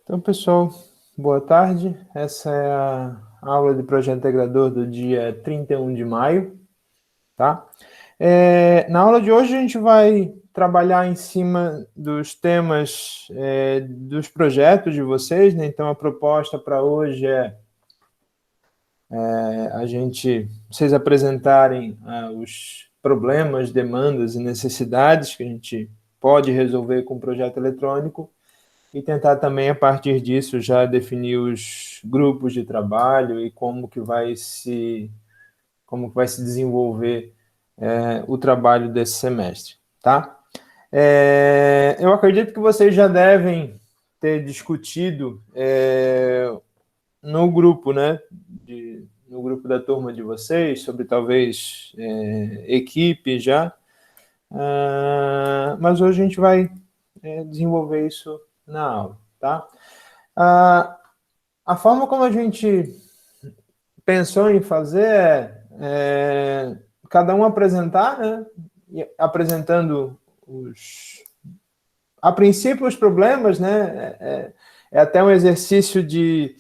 Então, pessoal, boa tarde. Essa é a aula de projeto integrador do dia 31 de maio, tá? Na aula de hoje a gente vai trabalhar em cima dos temas dos projetos de vocês, né? Então, a proposta para hoje é vocês apresentarem os problemas, demandas e necessidades que a gente pode resolver com o projeto eletrônico e tentar também, a partir disso, já definir os grupos de trabalho e como que vai se desenvolver o trabalho desse semestre, tá? Eu acredito que vocês já devem ter discutido no grupo, né, no grupo da turma de vocês, sobre talvez equipe já, mas hoje a gente vai desenvolver isso na aula, tá? A forma como a gente pensou em fazer cada um apresentar, né? E apresentando a princípio os problemas, né? É até um exercício de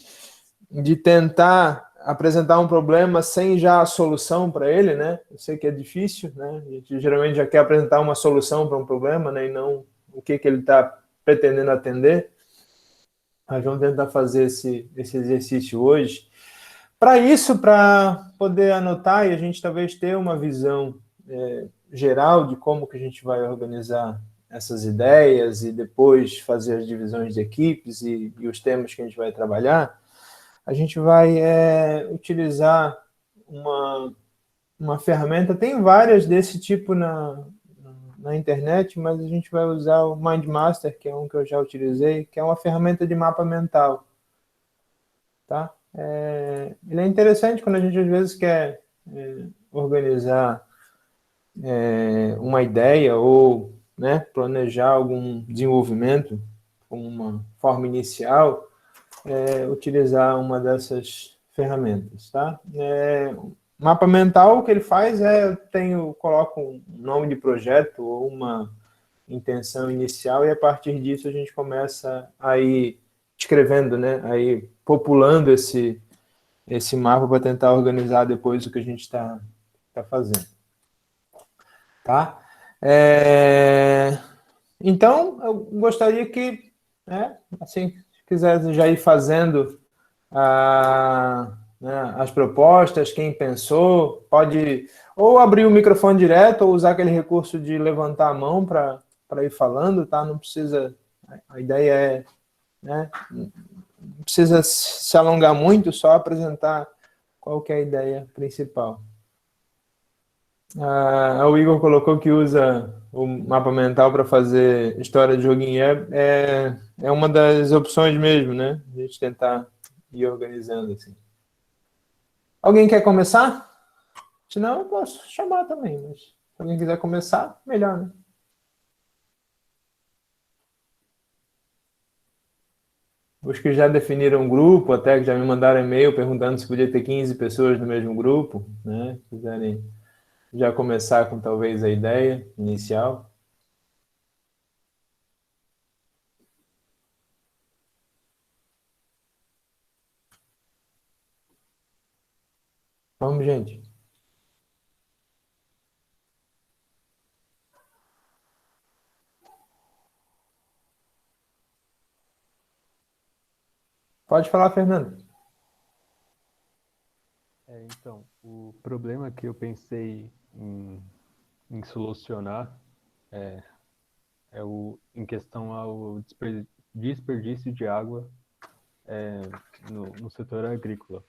tentar apresentar um problema sem já a solução para ele, né? Eu sei que é difícil, né? A gente geralmente já quer apresentar uma solução para um problema, né? E não o que ele está pretendendo atender. Nós vamos tentar fazer esse exercício hoje. Para isso, para poder anotar e a gente talvez ter uma visão geral de como que a gente vai organizar essas ideias e depois fazer as divisões de equipes e os temas que a gente vai trabalhar, a gente vai utilizar uma ferramenta, tem várias desse tipo na internet, mas a gente vai usar o MindMaster, que é um que eu já utilizei, que é uma ferramenta de mapa mental, tá? Ele é interessante quando a gente às vezes quer organizar uma ideia ou, né, planejar algum desenvolvimento com uma forma inicial, utilizar uma dessas ferramentas, tá? Mapa mental, o que ele faz coloco um nome de projeto ou uma intenção inicial e a partir disso a gente começa a ir escrevendo, né, aí populando esse mapa para tentar organizar depois o que a gente está fazendo, tá? Então, eu gostaria que, né, assim, se quiser já ir fazendo as propostas, quem pensou, pode ou abrir o microfone direto ou usar aquele recurso de levantar a mão para ir falando, tá? Não precisa, a ideia né, não precisa se alongar muito, só apresentar qual que é a ideia principal. O Igor colocou que usa o mapa mental para fazer história de joguinho. É uma das opções mesmo, né? A gente tentar ir organizando assim. Alguém quer começar? Se não, eu posso chamar também, mas se alguém quiser começar, melhor, né? Os que já definiram um grupo, até que já me mandaram e-mail perguntando se podia ter 15 pessoas no mesmo grupo, né? Se quiserem já começar com talvez a ideia inicial. Vamos, gente. Pode falar, Fernando. Então, o problema que eu pensei em solucionar em questão ao desperdício de água no setor agrícola.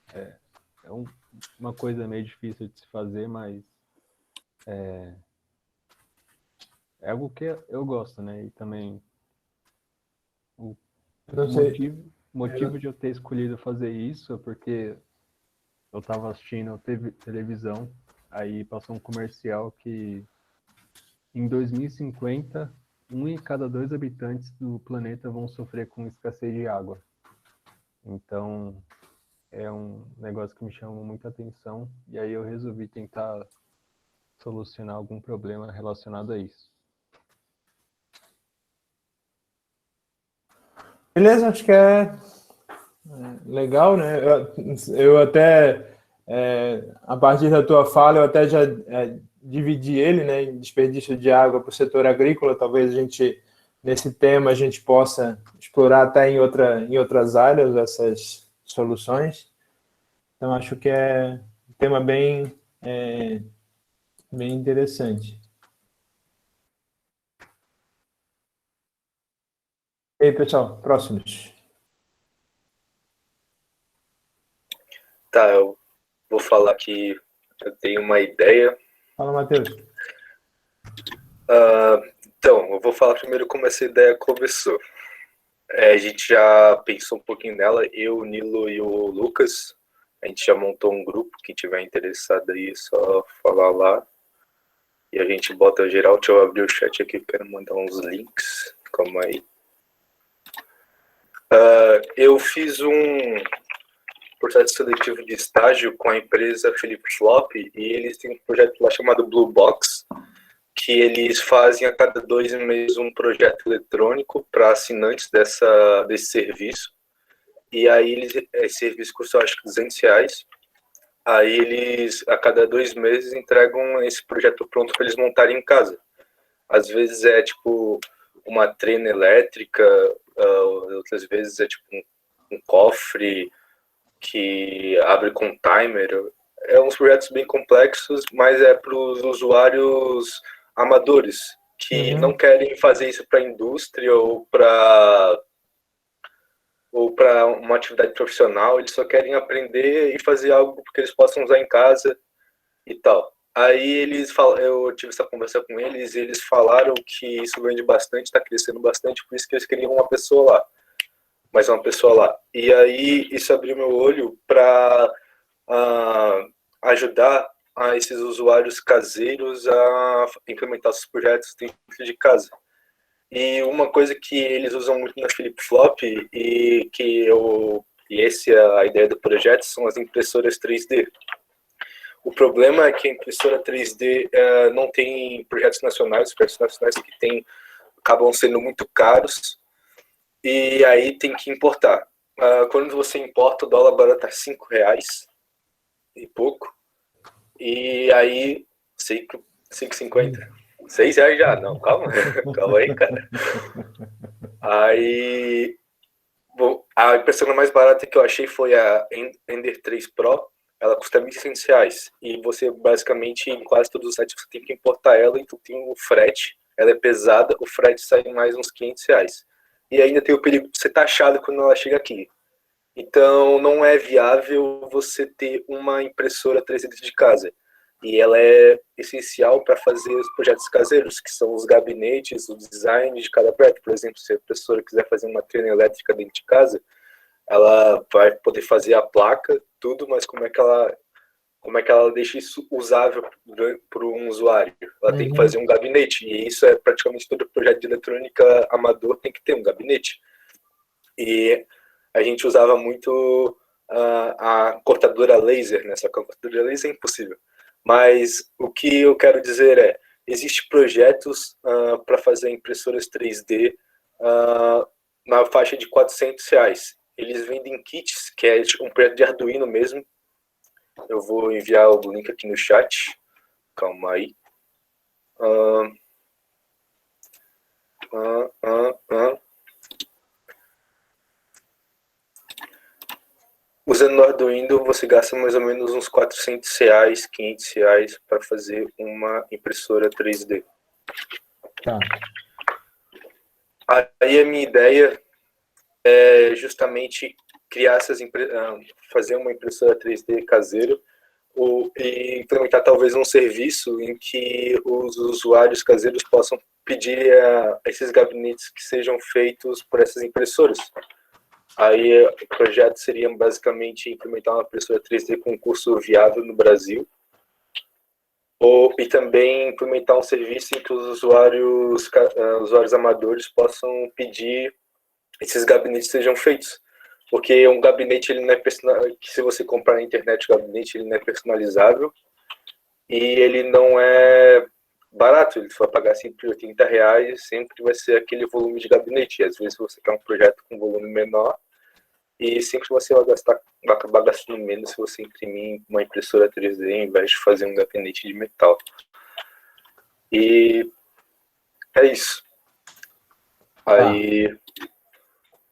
Uma coisa meio difícil de se fazer, mas é algo que eu gosto, né? E também o Não sei. motivo de eu ter escolhido fazer isso é porque eu estava assistindo televisão, aí passou um comercial que em 2050, 1 em cada 2 habitantes do planeta vão sofrer com escassez de água. Então, é um negócio que me chama muita atenção e aí eu resolvi tentar solucionar algum problema relacionado a isso. Beleza, acho que é legal, né? Eu até, a partir da tua fala, eu até já dividi ele, né, em desperdício de água para o setor agrícola. Talvez a gente, nesse tema, a gente possa explorar até em outras áreas essas soluções. Então, acho que é um tema bem interessante. E aí, pessoal, próximos. Tá, eu vou falar que eu tenho uma ideia. Fala, Matheus. Então, eu vou falar primeiro como essa ideia começou. A gente já pensou um pouquinho nela, eu, o Nilo e o Lucas. A gente já montou um grupo, quem tiver interessado aí é só falar lá. E a gente bota geral. Deixa eu abrir o chat aqui, quero mandar uns links. Calma aí. Eu fiz um processo seletivo de estágio com a empresa Philip Flop e eles têm um projeto lá chamado Blue Box, que eles fazem a cada 2 meses um projeto eletrônico para assinantes desse serviço. E aí esse serviço custa, acho que R$200. Aí eles, a cada 2 meses, entregam esse projeto pronto para eles montarem em casa. Às vezes é tipo uma trena elétrica, outras vezes é tipo um cofre que abre com timer. É uns projetos bem complexos, mas é para os usuários amadores que não querem fazer isso para a indústria ou para uma atividade profissional, eles só querem aprender e fazer algo que eles possam usar em casa e tal. Aí eu tive essa conversa com eles e eles falaram que isso vende bastante, está crescendo bastante, por isso que eles queriam uma pessoa lá, mais uma pessoa lá. E aí isso abriu meu olho para ajudar a esses usuários caseiros a implementar seus projetos dentro de casa. E uma coisa que eles usam muito na Philip Flop e essa é a ideia do projeto, são as impressoras 3D. O problema é que a impressora 3D não tem projetos nacionais, os projetos nacionais que tem acabam sendo muito caros e aí tem que importar. Quando você importa, o dólar agora está R$5 e pouco, e aí 5,50. R$6 já, não, calma, calma aí, cara. Aí, bom, a impressora mais barata que eu achei foi a Ender 3 Pro. Ela custa R$1.600 e você basicamente em quase todos os sites você tem que importar ela, então tem o frete, ela é pesada, o frete sai mais uns R$500 e ainda tem o perigo de ser taxado quando ela chega aqui. Então não é viável você ter uma impressora 3D de casa. E ela é essencial para fazer os projetos caseiros, que são os gabinetes, o design de cada projeto. Por exemplo, se a pessoa quiser fazer uma trena elétrica dentro de casa, ela vai poder fazer a placa, tudo, mas como é que ela deixa isso usável para um usuário? Ela tem que fazer um gabinete, e isso é praticamente todo projeto de eletrônica amador tem que ter um gabinete. E a gente usava muito a cortadora laser, né? Só que a cortadora laser é impossível. Mas o que eu quero dizer é, existem projetos para fazer impressoras 3D na faixa de R$400. Eles vendem kits, que é um projeto de Arduino mesmo. Eu vou enviar o link aqui no chat. Calma aí. Usando o Arduino, você gasta mais ou menos uns R$400, R$500 para fazer uma impressora 3D. Tá. Aí a minha ideia é justamente criar fazer uma impressora 3D caseira e implementar talvez um serviço em que os usuários caseiros possam pedir esses gabinetes que sejam feitos por essas impressoras. Aí o projeto seria basicamente implementar uma impressora 3D com um custo viável no Brasil e também implementar um serviço em que os usuários amadores possam pedir esses gabinetes sejam feitos. Porque um gabinete, ele não é se você comprar na internet o gabinete, ele não é personalizável e ele não é barato, ele vai pagar sempre R$ 80, sempre vai ser aquele volume de gabinete. Às vezes você quer um projeto com volume menor e sempre você vai acabar gastando menos se você imprimir uma impressora 3D ao invés de fazer um gabinete de metal. E é isso. Aí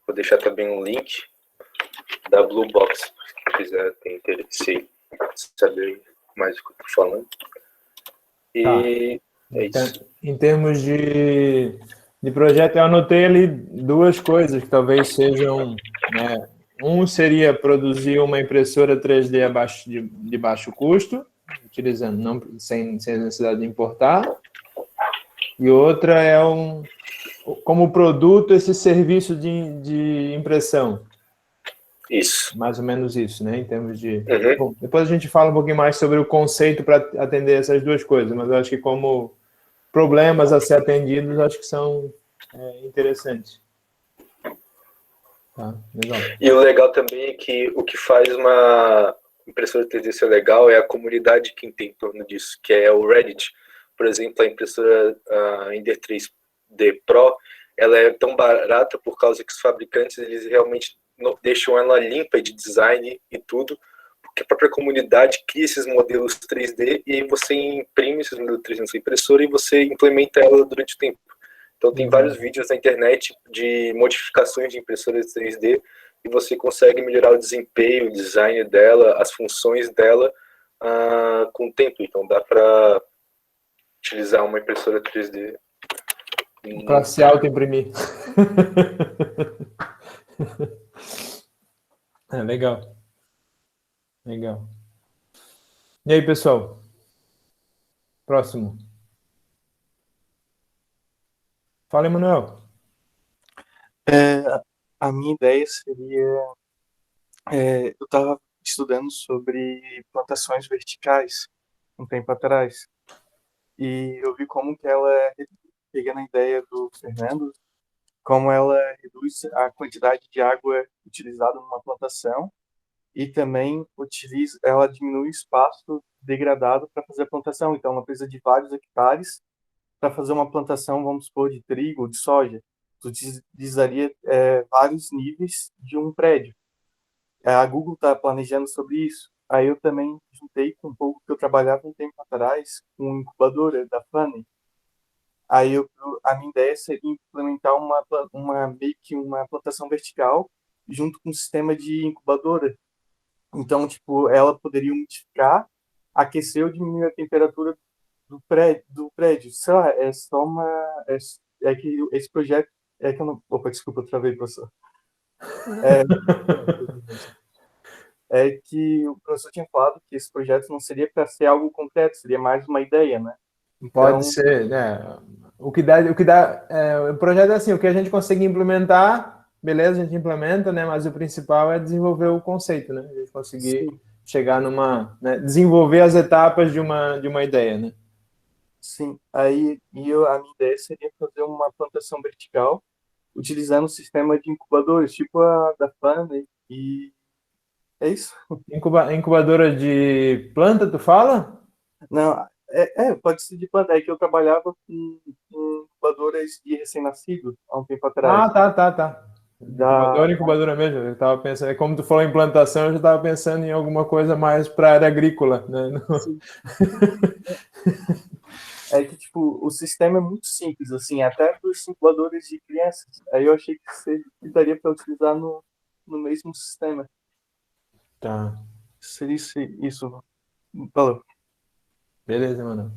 vou deixar também um link da Blue Box, se quiser ter interesse em saber mais do que eu estou falando. E é isso. Em termos de projeto, eu anotei ali duas coisas que talvez sejam, né? Um seria produzir uma impressora 3D de baixo custo, utilizando sem necessidade de importar. E outra é como produto esse serviço de impressão. Isso. Mais ou menos isso, né? Em termos de... Uhum. Bom, depois a gente fala um pouquinho mais sobre o conceito para atender essas duas coisas, mas eu acho que como problemas a ser atendidos, acho que são interessantes. Tá, legal. E o legal também é que o que faz uma impressora 3D ser legal é a comunidade que tem em torno disso, que é o Reddit. Por exemplo, a impressora Ender 3D Pro, ela é tão barata por causa que os fabricantes eles realmente deixam ela limpa de design e tudo, porque a própria comunidade cria esses modelos 3D e aí você imprime esses modelos 3D na sua impressora e você implementa ela durante o tempo. Então tem vários vídeos na internet de modificações de impressoras 3D e você consegue melhorar o desempenho, o design dela, as funções dela com o tempo. Então dá para utilizar uma impressora 3D para se auto-imprimir. Legal. Legal. E aí, pessoal? Próximo. Fala, Emanuel. A minha ideia seria... eu estava estudando sobre plantações verticais um tempo atrás. E eu vi como que ela, pegando a ideia do Fernando, como ela reduz a quantidade de água utilizada numa plantação e também ela diminui o espaço degradado para fazer a plantação. Então, ela precisa de vários hectares para fazer uma plantação, vamos supor, de trigo ou de soja. Tu utilizaria vários níveis de um prédio. A Google está planejando sobre isso. Aí eu também juntei com um pouco que eu trabalhava um tempo atrás com incubadora da Fanny. Aí a minha ideia seria implementar meio que uma plantação vertical junto com um sistema de incubadora. Então, tipo, ela poderia umidificar, aquecer ou diminuir a temperatura do prédio. Sei lá, é só uma... É que esse projeto... É que eu não... Opa, desculpa, eu travei, professor. É que o professor tinha falado que esse projeto não seria para ser algo concreto, seria mais uma ideia, né? Então, pode ser, né? O projeto é assim, o que a gente consegue implementar, beleza, a gente implementa, né? Mas o principal é desenvolver o conceito, né? A gente conseguir chegar né? Desenvolver as etapas de uma ideia, né? Sim, aí a minha ideia seria fazer uma plantação vertical utilizando um sistema de incubadores, tipo a da Fanny, e é isso. Incubadora de planta, tu fala? Não, pode ser de planta. É que eu trabalhava com incubadoras de recém-nascido há um tempo atrás. Tá. Incubadora mesmo. Eu tava pensando, como tu falou em plantação, eu já estava pensando em alguma coisa mais para a área agrícola, né? Sim. É que, tipo, o sistema é muito simples, assim, até dos incubadores de crianças. Aí eu achei que daria para utilizar no mesmo sistema. Tá. Seria isso. Falou. Beleza, mano.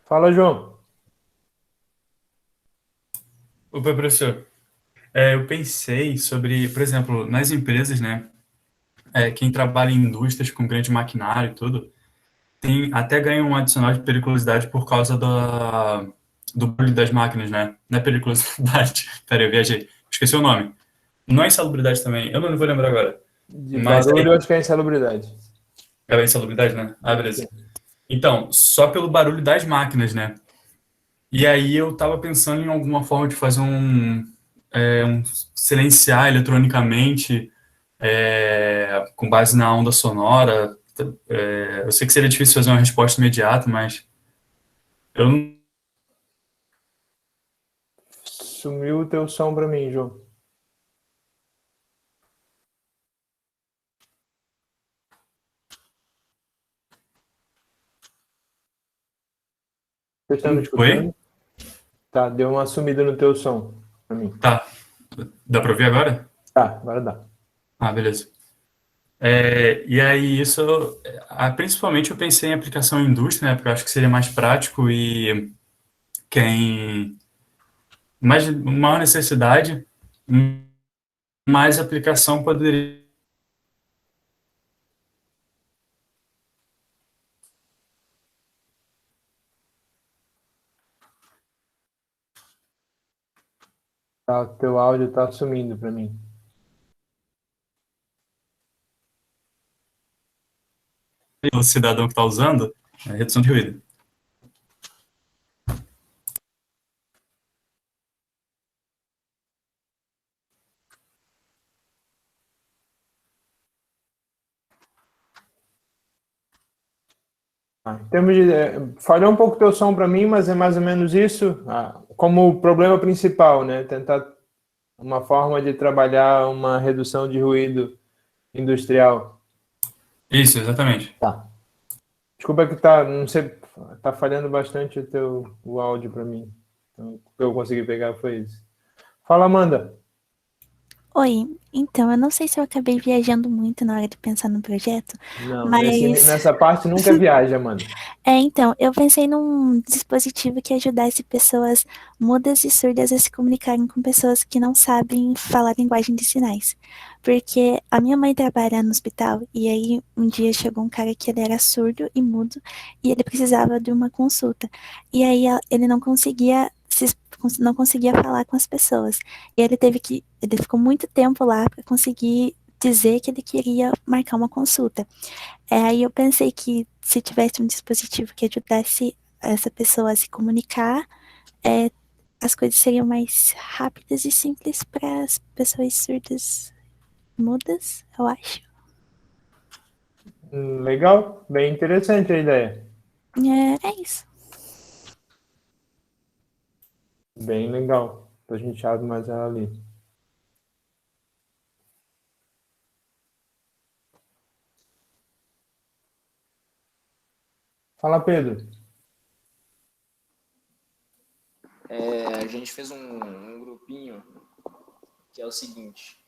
Fala, João. Opa, professor. Eu pensei sobre, por exemplo, nas empresas, né? Quem trabalha em indústrias com grande maquinário e tudo, até ganha um adicional de periculosidade por causa do barulho das máquinas, né? Não é periculosidade. Peraí, eu viajei. Esqueci o nome. Não é insalubridade também. Eu não vou lembrar agora. Mas barulho, eu acho que é insalubridade. É insalubridade, né? Ah, beleza. Então, só pelo barulho das máquinas, né? E aí eu tava pensando em alguma forma de fazer um silenciar eletronicamente com base na onda sonora. Eu sei que seria difícil fazer uma resposta imediata, mas eu sumiu o teu som para mim, João. Vocês estão me escutando? Oi? Tá, deu uma sumida no teu som para mim. Tá. Dá para ouvir agora? Tá, agora dá. Ah, beleza. E aí, principalmente eu pensei em aplicação em indústria, né? Porque eu acho que seria mais prático e quem mais maior necessidade, mais aplicação poderia. Tá, o teu áudio tá sumindo para mim. O cidadão que está usando é redução de ruído. Em termos de, falhou um pouco o teu som para mim, mas é mais ou menos isso, como problema principal, né? Tentar uma forma de trabalhar uma redução de ruído industrial. Isso, exatamente. Tá. Desculpa que tá, não sei, tá falhando bastante o áudio para mim. Então, o que eu consegui pegar foi isso. Fala, Amanda. Oi, então, eu não sei se eu acabei viajando muito na hora de pensar no projeto, Não, mas... nessa parte nunca viaja, Amanda. Então, eu pensei num dispositivo que ajudasse pessoas mudas e surdas a se comunicarem com pessoas que não sabem falar linguagem de sinais. Porque a minha mãe trabalha no hospital e aí um dia chegou um cara que ele era surdo e mudo e ele precisava de uma consulta. E aí ele não conseguia falar com as pessoas. E ele ficou muito tempo lá para conseguir dizer que ele queria marcar uma consulta. Aí eu pensei que se tivesse um dispositivo que ajudasse essa pessoa a se comunicar, as coisas seriam mais rápidas e simples para as pessoas surdas mudas, eu acho. Legal, bem interessante a ideia. É isso. Bem legal. A gente abre mais ela ali. Fala, Pedro. A gente fez um grupinho que é o seguinte.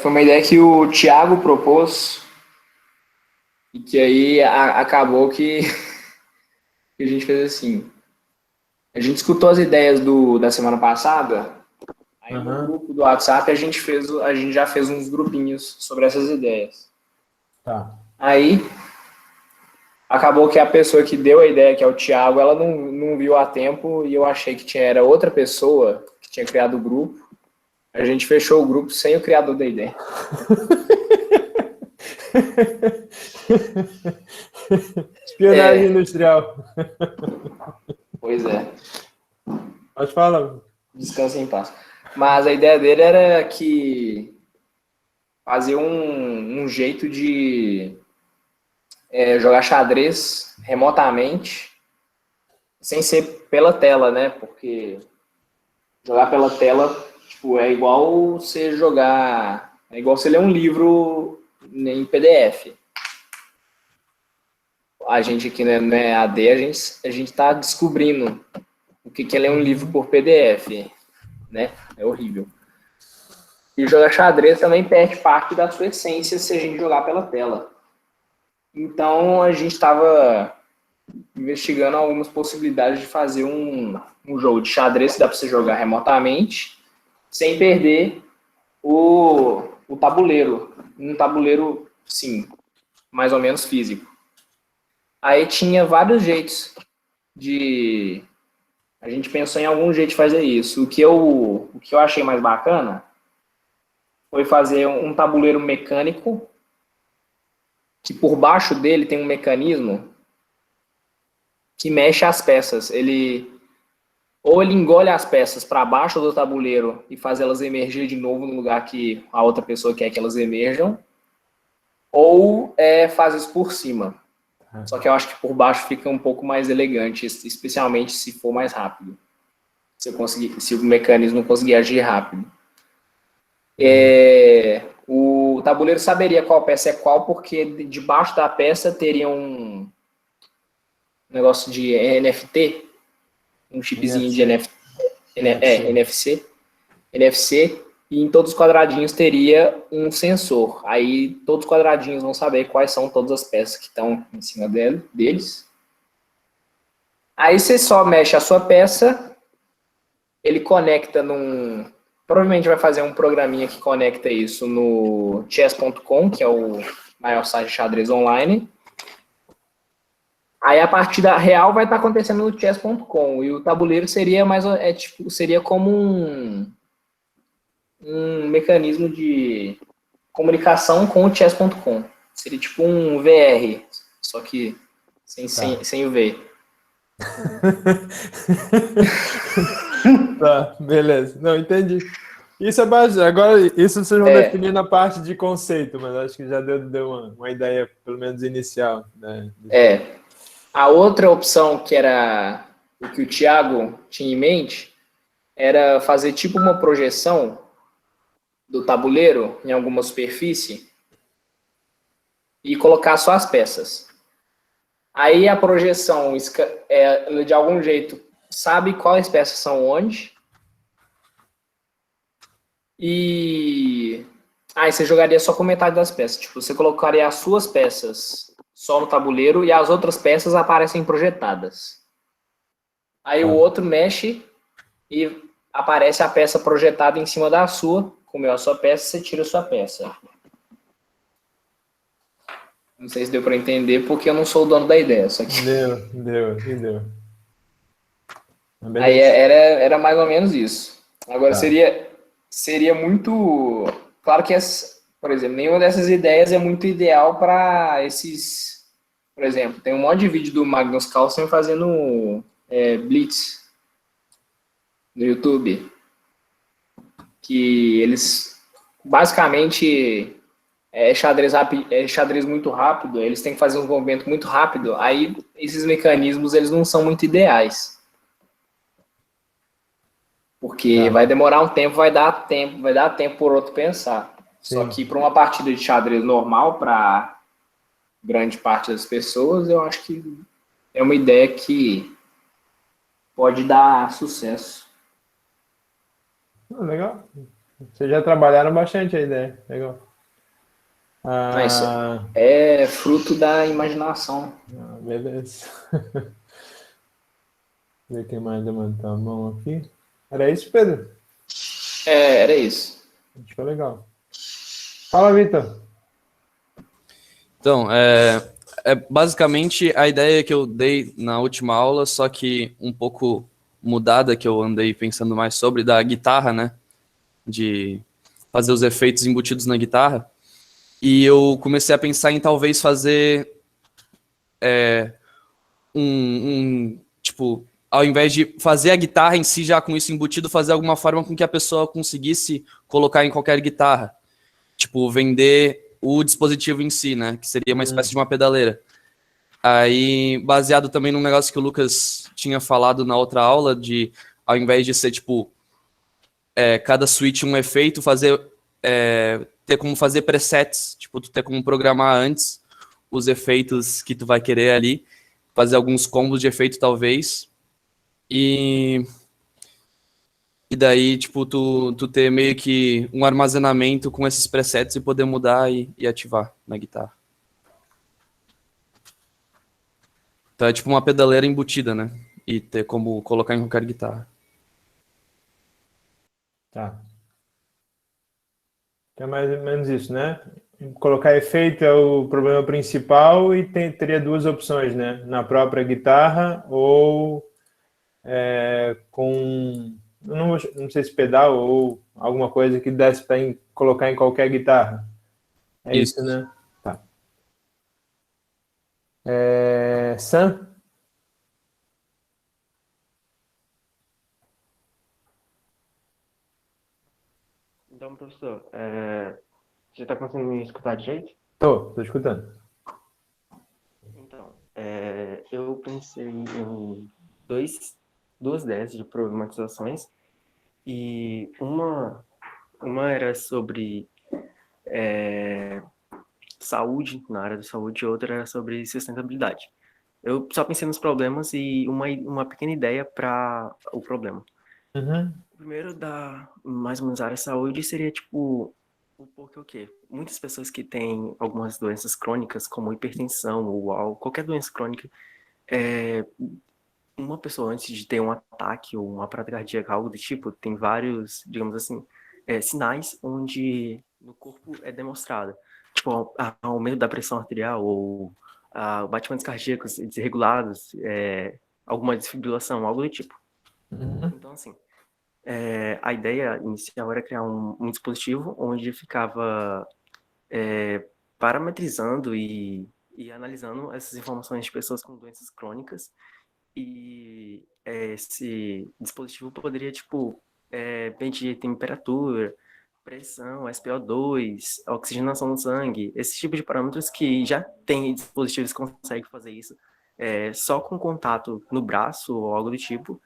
Foi uma ideia que o Thiago propôs e que aí acabou que a gente fez assim. A gente escutou as ideias da semana passada, aí no grupo do WhatsApp a gente já fez uns grupinhos sobre essas ideias. Tá. Aí acabou que a pessoa que deu a ideia, que é o Thiago, ela não viu a tempo e eu achei que era outra pessoa que tinha criado o grupo. A gente fechou o grupo sem o criador da ideia. Espionagem industrial. Pois é. Pode falar. Descansa em paz. Mas a ideia dele era que fazer um jeito de jogar xadrez remotamente, sem ser pela tela, né? Porque jogar pela tela é igual você ler um livro em PDF. A gente aqui no EAD, a gente está descobrindo o que é ler um livro por PDF, né? É horrível. E jogar xadrez também perde parte da sua essência se a gente jogar pela tela. Então, a gente estava investigando algumas possibilidades de fazer um jogo de xadrez que dá para você jogar remotamente, sem perder o tabuleiro. Um tabuleiro, sim, mais ou menos físico. Aí tinha vários jeitos de... A gente pensou em algum jeito de fazer isso. O que eu achei mais bacana foi fazer um tabuleiro mecânico que por baixo dele tem um mecanismo que mexe as peças. Ou ele engole as peças para baixo do tabuleiro e faz elas emergir de novo no lugar que a outra pessoa quer que elas emerjam, ou faz isso por cima. Só que eu acho que por baixo fica um pouco mais elegante, especialmente se for mais rápido. se o mecanismo conseguir agir rápido. O tabuleiro saberia qual peça é qual, porque debaixo da peça teria um negócio de NFT, um chipzinho de NFC, e em todos os quadradinhos teria um sensor. Aí todos os quadradinhos vão saber quais são todas as peças que estão em cima deles. Aí você só mexe a sua peça, ele conecta provavelmente vai fazer um programinha que conecta isso no chess.com, que é o maior site de xadrez online. Aí a partida real vai estar acontecendo no chess.com, e o tabuleiro seria seria como um mecanismo de comunicação com o chess.com. Seria tipo um VR, só que sem o V. Tá, beleza. Não, entendi. Isso é base. Agora, isso vocês vão definir na parte de conceito, mas acho que já deu uma ideia, pelo menos inicial. Né? A outra opção, que era o que o Thiago tinha em mente, era fazer tipo uma projeção do tabuleiro em alguma superfície e colocar só as peças. Aí a projeção, de algum jeito, sabe quais peças são onde. E aí você jogaria só com metade das peças. Tipo, você colocaria as suas peças só no tabuleiro e as outras peças aparecem projetadas. Aí o outro mexe e aparece a peça projetada em cima da sua. Comeu a sua peça, você tira a sua peça. Não sei se deu para entender, porque eu não sou o dono da ideia. Só que... Deu. Aí era mais ou menos isso. Agora seria muito... Claro que, por exemplo, nenhuma dessas ideias é muito ideal para esses... Por exemplo, tem um monte de vídeo do Magnus Carlsen fazendo Blitz no YouTube. Que eles, basicamente, xadrez muito rápido, eles têm que fazer um movimento muito rápido, aí esses mecanismos eles não são muito ideais. Porque vai demorar um tempo, vai dar tempo por outro pensar. Sim. Só que para uma partida de xadrez normal, para grande parte das pessoas, eu acho que é uma ideia que pode dar sucesso. Legal. Vocês já trabalharam bastante a ideia. Legal. Isso é fruto da imaginação. Beleza. Ver quem mais levantou a mão aqui. Era isso, Pedro? Era isso. Acho que foi legal. Fala, Vitor. Então, basicamente a ideia que eu dei na última aula, só que um pouco mudada, que eu andei pensando mais sobre, da guitarra, né? De fazer os efeitos embutidos na guitarra. E eu comecei a pensar em talvez fazer tipo, ao invés de fazer a guitarra em si já com isso embutido, fazer alguma forma com que a pessoa conseguisse colocar em qualquer guitarra. Tipo, vender o dispositivo em si, né? Que seria uma espécie de uma pedaleira. Aí, baseado também num negócio que o Lucas tinha falado na outra aula, de, ao invés de ser, tipo, cada switch um efeito, ter como fazer presets, tipo, tu ter como programar antes os efeitos que tu vai querer ali, fazer alguns combos de efeito, talvez, e daí, tipo, tu ter meio que um armazenamento com esses presets e poder mudar e ativar na guitarra. Então é tipo uma pedaleira embutida, né? E ter como colocar em qualquer guitarra. Tá. É mais ou menos isso, né? Colocar efeito é o problema principal e teria duas opções, né? Na própria guitarra ou com... Não sei se pedal ou alguma coisa que desse para colocar em qualquer guitarra. É isso, né? Tá. Sam? Então, professor, você está conseguindo me escutar direito? Tô escutando. Então, eu pensei em dois duas ideias de problematizações, e uma era sobre saúde, na área da saúde, e outra era sobre sustentabilidade. Eu só pensei nos problemas e uma pequena ideia para o problema. Uhum. O primeiro da mais ou menos a área da saúde seria tipo porque o quê? Muitas pessoas que têm algumas doenças crônicas, como hipertensão ou qualquer doença crônica, uma pessoa antes de ter um ataque ou uma parada cardíaca, algo do tipo, tem vários, digamos assim, sinais onde no corpo é demonstrado. Tipo, aumento da pressão arterial ou batimentos cardíacos desregulados, alguma desfibrilação, algo do tipo. Uhum. Então, assim, a ideia inicial era criar um dispositivo onde ficava parametrizando e analisando essas informações de pessoas com doenças crônicas, e esse dispositivo poderia, tipo, medir temperatura, pressão, SpO2, oxigenação no sangue, esse tipo de parâmetros que já tem dispositivos que conseguem fazer isso só com contato no braço ou algo do tipo,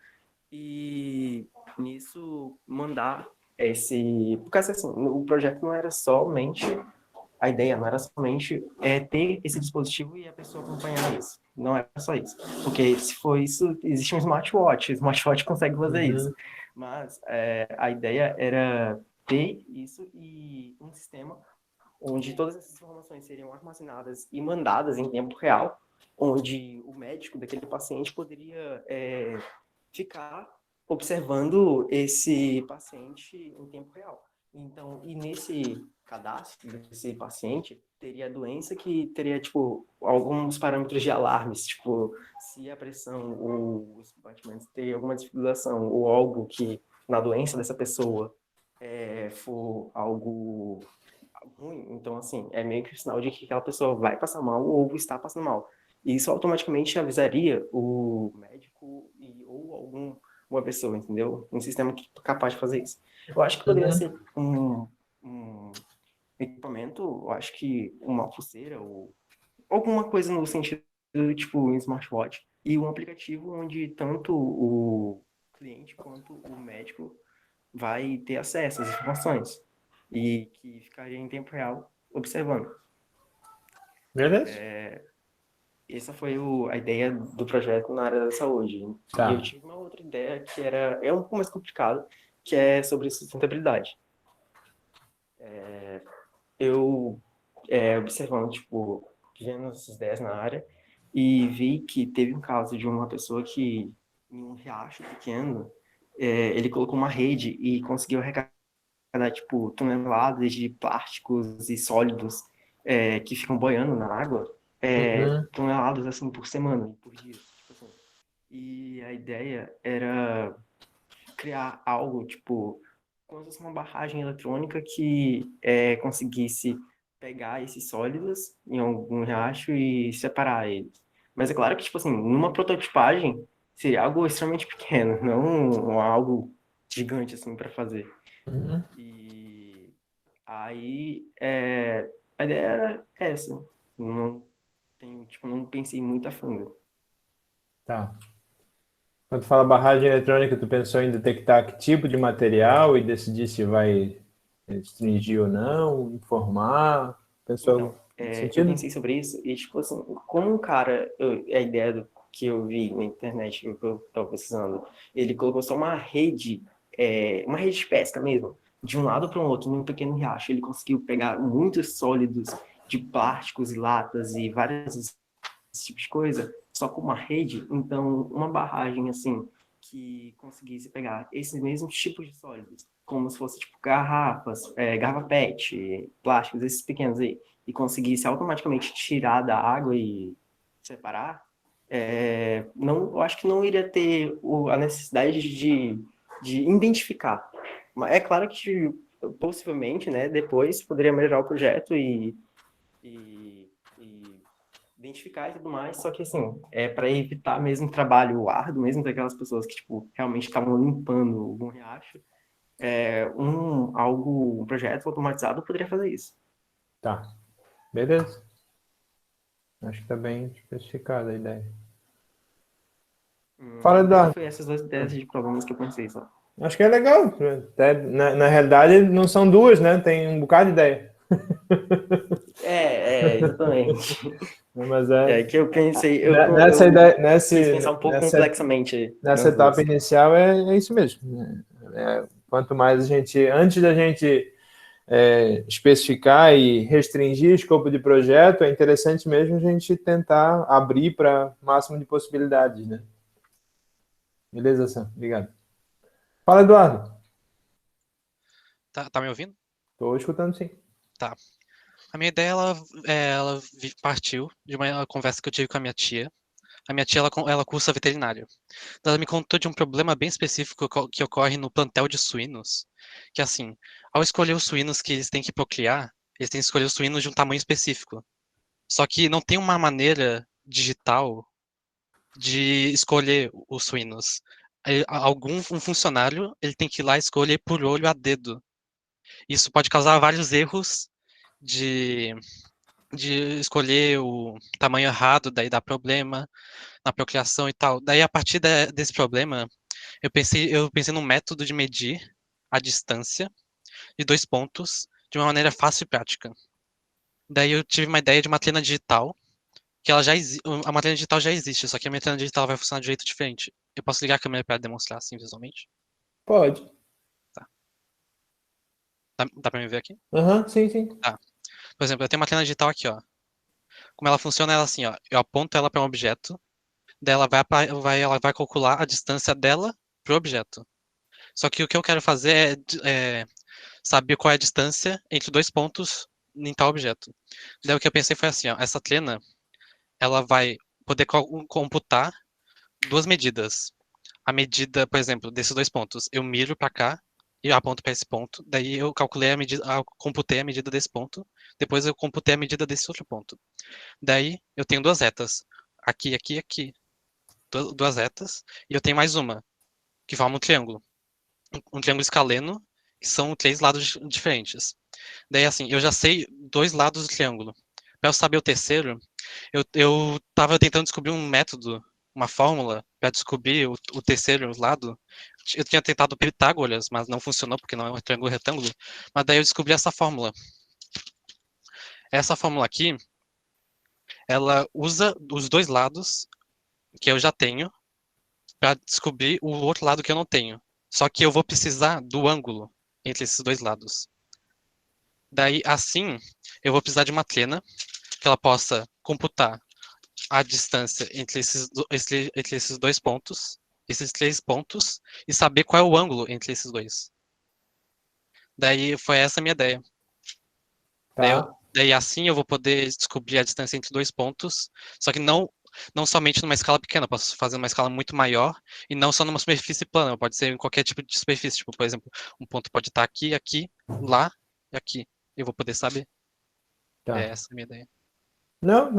e nisso mandar porque assim, o projeto não era somente a ideia não era somente ter esse dispositivo e a pessoa acompanhar isso. Não era só isso. Porque se for isso, existe um smartwatch. O smartwatch consegue fazer isso. Mas a ideia era ter isso e um sistema onde todas essas informações seriam armazenadas e mandadas em tempo real, onde o médico daquele paciente poderia ficar observando esse paciente em tempo real. Então, e nesse cadastro desse paciente, teria a doença que teria, tipo, alguns parâmetros de alarmes, tipo, se a pressão ou os batimentos teria alguma desfibrilação ou algo que, na doença dessa pessoa, for algo ruim. Então, assim, é meio que um sinal de que aquela pessoa vai passar mal ou está passando mal. E isso automaticamente avisaria o médico ou alguma pessoa, entendeu? Um sistema capaz de fazer isso. Eu acho que poderia ser um equipamento, eu acho que uma pulseira ou alguma coisa no sentido, tipo, um smartwatch e um aplicativo onde tanto o cliente quanto o médico vai ter acesso às informações e que ficaria em tempo real observando. Beleza? Essa foi a ideia do projeto na área da saúde. Tá. E eu tive uma outra ideia que é um pouco mais complicado, que é sobre sustentabilidade. Eu, observando, tipo, vendo essas ideias na área, e vi que teve um caso de uma pessoa que, em um riacho pequeno, ele colocou uma rede e conseguiu arrecadar, tipo, toneladas de plásticos e sólidos que ficam boiando na água, toneladas, assim, por semana, por dia. Tipo assim. E a ideia era criar algo, tipo, como se fosse uma barragem eletrônica que conseguisse pegar esses sólidos em algum riacho e separar eles. Mas é claro que, tipo assim, numa prototipagem seria algo extremamente pequeno, não algo gigante, assim, para fazer. E aí, a ideia era essa. Não pensei muito a fundo. Tá. Quando tu fala barragem eletrônica, tu pensou em detectar que tipo de material e decidir se vai restringir ou não, informar? Pensou Então, nesse eu sentido? pensei sobre isso e, tipo assim, como um cara, a ideia que eu vi na internet, que eu estava pesquisando, ele colocou só uma rede de pesca mesmo, de um lado para o outro, num pequeno riacho. Ele conseguiu pegar muitos sólidos de plásticos e latas e vários tipos de coisa, só com uma rede. Então, uma barragem, assim, que conseguisse pegar esses mesmos tipos de sólidos, como se fosse, tipo, garrafas, garrafa PET, plásticos, esses pequenos aí, e conseguisse automaticamente tirar da água e separar, não, eu acho que não iria ter a necessidade de identificar. Mas é claro que, possivelmente, né, depois poderia melhorar o projeto e identificar e tudo mais, só que assim, para evitar mesmo trabalho árduo, mesmo daquelas pessoas que, tipo, realmente estavam limpando algum riacho, um projeto automatizado poderia fazer isso. Tá. Beleza. Acho que tá bem especificada a ideia. Fala, Eduardo. Foi essas duas ideias de problemas que eu pensei só. Acho que é legal. Até, na realidade, não são duas, né? Tem um bocado de ideia. Exatamente. Mas É que eu pensei, eu nessa ideia, quis pensar um pouco complexamente nessa nas etapa duas. inicial é isso mesmo. Quanto mais a gente, antes da gente especificar e restringir o escopo de projeto, é interessante mesmo a gente tentar abrir para o máximo de possibilidades, né? Beleza, Sam? Obrigado. Fala, Eduardo. Tá me ouvindo? Estou escutando, sim. Tá. A minha ideia, ela partiu de uma conversa que eu tive com a minha tia. A minha tia, ela cursa veterinário. Então, ela me contou de um problema bem específico que ocorre no plantel de suínos. Que, assim, ao escolher os suínos que eles têm que procriar, eles têm que escolher os suínos de um tamanho específico. Só que não tem uma maneira digital de escolher os suínos. Um funcionário, ele tem que ir lá escolher por olho a dedo. Isso pode causar vários erros de, de escolher o tamanho errado, daí dá problema na procriação e tal. Daí, a partir desse problema, eu pensei num método de medir a distância de 2 pontos de uma maneira fácil e prática. Daí eu tive uma ideia de uma trena digital, que ela já a uma trena digital já existe, só que a minha trena digital vai funcionar de um jeito diferente. Eu posso ligar a câmera para demonstrar assim visualmente? Pode. Tá. Dá para me ver aqui? Aham, sim, sim. Tá. Por exemplo, eu tenho uma trena digital aqui, ó. Como ela funciona, ela assim, ó. Eu aponto ela para um objeto, daí ela vai calcular a distância dela pro objeto. Só que o que eu quero fazer é saber qual é a distância entre 2 pontos em tal objeto. Daí o que eu pensei foi assim, ó, essa trena, ela vai poder computar duas medidas. A medida, por exemplo, desses 2 pontos, eu miro para cá e aponto para esse ponto, daí eu calculei a medida, computei a medida desse ponto, depois eu computei a medida desse outro ponto. Daí eu tenho duas retas, aqui, aqui, aqui, duas retas, e eu tenho mais uma, que forma um triângulo escaleno, que são 3 lados diferentes. Daí, assim, eu já sei 2 lados do triângulo. Para eu saber o terceiro, eu tava tentando descobrir um método, uma fórmula, para descobrir o terceiro lado. Eu tinha tentado Pitágoras, mas não funcionou, porque não é um triângulo retângulo. Mas daí eu descobri essa fórmula. Essa fórmula aqui, ela usa os 2 lados que eu já tenho para descobrir o outro lado que eu não tenho. Só que eu vou precisar do ângulo entre esses 2 lados. Daí, assim, eu vou precisar de uma trena que ela possa computar a distância entre esses 2 pontos, esses 3 pontos, e saber qual é o ângulo entre esses dois. Daí foi essa a minha ideia. Tá. Daí assim eu vou poder descobrir a distância entre 2 pontos, só que não somente numa escala pequena, posso fazer uma escala muito maior, e não só numa superfície plana, pode ser em qualquer tipo de superfície, tipo, por exemplo, um ponto pode estar aqui, aqui, lá e aqui. Eu vou poder saber. Tá. Essa é a minha ideia. Não,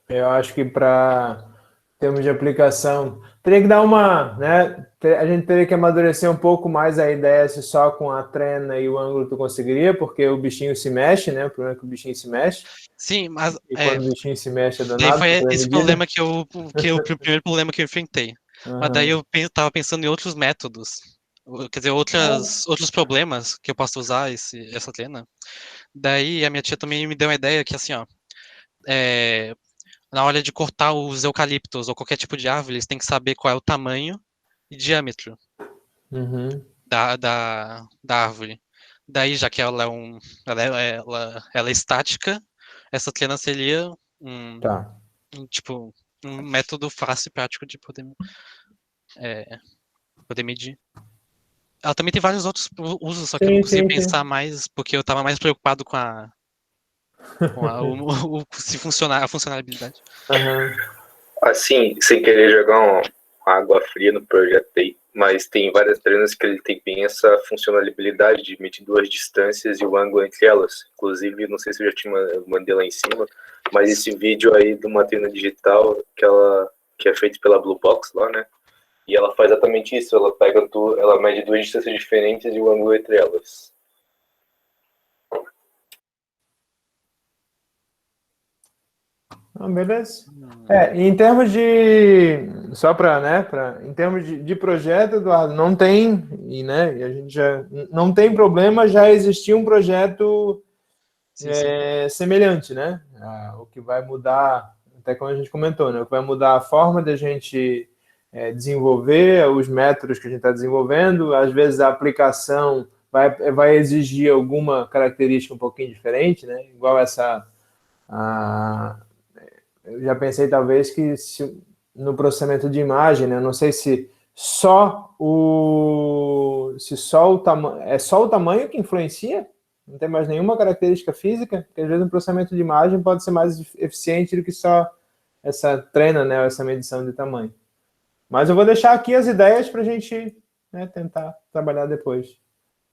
eu acho que para termos de aplicação, teria que dar uma, né? A gente teria que amadurecer um pouco mais a ideia se só com a trena e o ângulo tu conseguiria, porque o bichinho se mexe, né? O problema é que o bichinho se mexe. Sim, mas E quando o bichinho se mexe é daí danado. foi por esse medida. problema o primeiro problema que eu enfrentei. Mas daí Aham. eu tava pensando em outros métodos, quer dizer, outros problemas que eu posso usar essa trena. Daí a minha tia também me deu uma ideia que assim, ó, na hora de cortar os eucaliptos ou qualquer tipo de árvore, eles têm que saber qual é o tamanho e diâmetro Uhum. da árvore. Daí, já que ela é estática, essa trena seria Tá. tipo, um método fácil e prático de poder medir. Ela também tem vários outros usos, só que eu não Sim, consegui sim, sim. pensar mais, porque eu tava mais preocupado com se funcionar, a funcionalidade. Aham. Assim, sem querer jogar uma água fria no projeto aí, mas tem várias treinas que ele tem bem essa funcionalidade de medir duas distâncias e o ângulo entre elas. Inclusive, não sei se eu já te mandei lá em cima, mas esse vídeo aí de uma treina digital que é feita pela Blue Box lá, né? E ela faz exatamente isso, ela mede duas distâncias diferentes e o ângulo entre elas. Beleza. Em termos de. Só para, né? Em termos de projeto, Eduardo, não tem, e a gente já. Não tem problema já existir um projeto Sim, sim. semelhante, né? O que vai mudar, até como a gente comentou, né? O que vai mudar a forma de a gente desenvolver, os métodos que a gente está desenvolvendo, às vezes a aplicação vai exigir alguma característica um pouquinho diferente, né? Igual essa. Eu já pensei talvez que no processamento de imagem, né? Não sei se só o tamanho é só o tamanho que influencia, não tem mais nenhuma característica física, porque às vezes o processamento de imagem pode ser mais eficiente do que só essa treina, né? Essa medição de tamanho. Mas eu vou deixar aqui as ideias para a gente tentar trabalhar depois.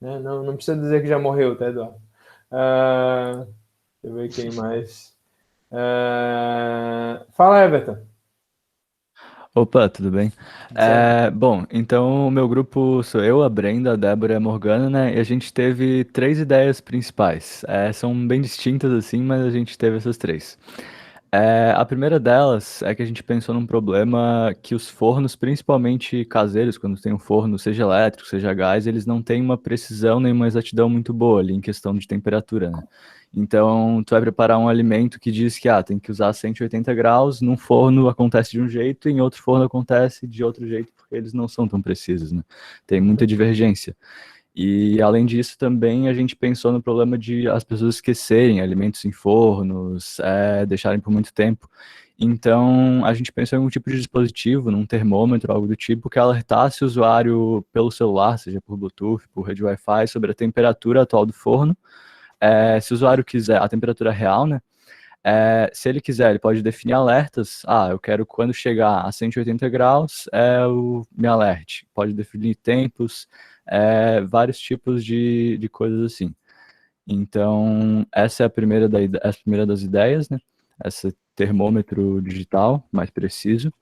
Né? Não precisa dizer que já morreu, tá, Eduardo? Deixa eu ver quem mais. Fala, Everton. Opa, tudo bem? Bom, então o meu grupo sou eu, a Brenda, a Débora e a Morgana, né? E a gente teve 3 ideias principais. São bem distintas assim, mas a gente teve essas 3. A primeira delas é que a gente pensou num problema que os fornos, principalmente caseiros, quando tem um forno, seja elétrico, seja a gás, eles não têm uma precisão nem uma exatidão muito boa ali em questão de temperatura, né? Então, tu vai preparar um alimento que diz que tem que usar 180 graus, num forno acontece de um jeito, e em outro forno acontece de outro jeito, porque eles não são tão precisos, né? Tem muita divergência. E, além disso, também a gente pensou no problema de as pessoas esquecerem alimentos em fornos, deixarem por muito tempo. Então, a gente pensou em um tipo de dispositivo, num termômetro, algo do tipo, que alertasse o usuário pelo celular, seja por Bluetooth, por rede Wi-Fi, sobre a temperatura atual do forno. Se o usuário quiser, a temperatura real, né? Se ele quiser, ele pode definir alertas. Eu quero quando chegar a 180 graus, me alerte. Pode definir tempos, vários tipos de coisas assim. Então, essa é a primeira das ideias, né? Esse termômetro digital, mais preciso.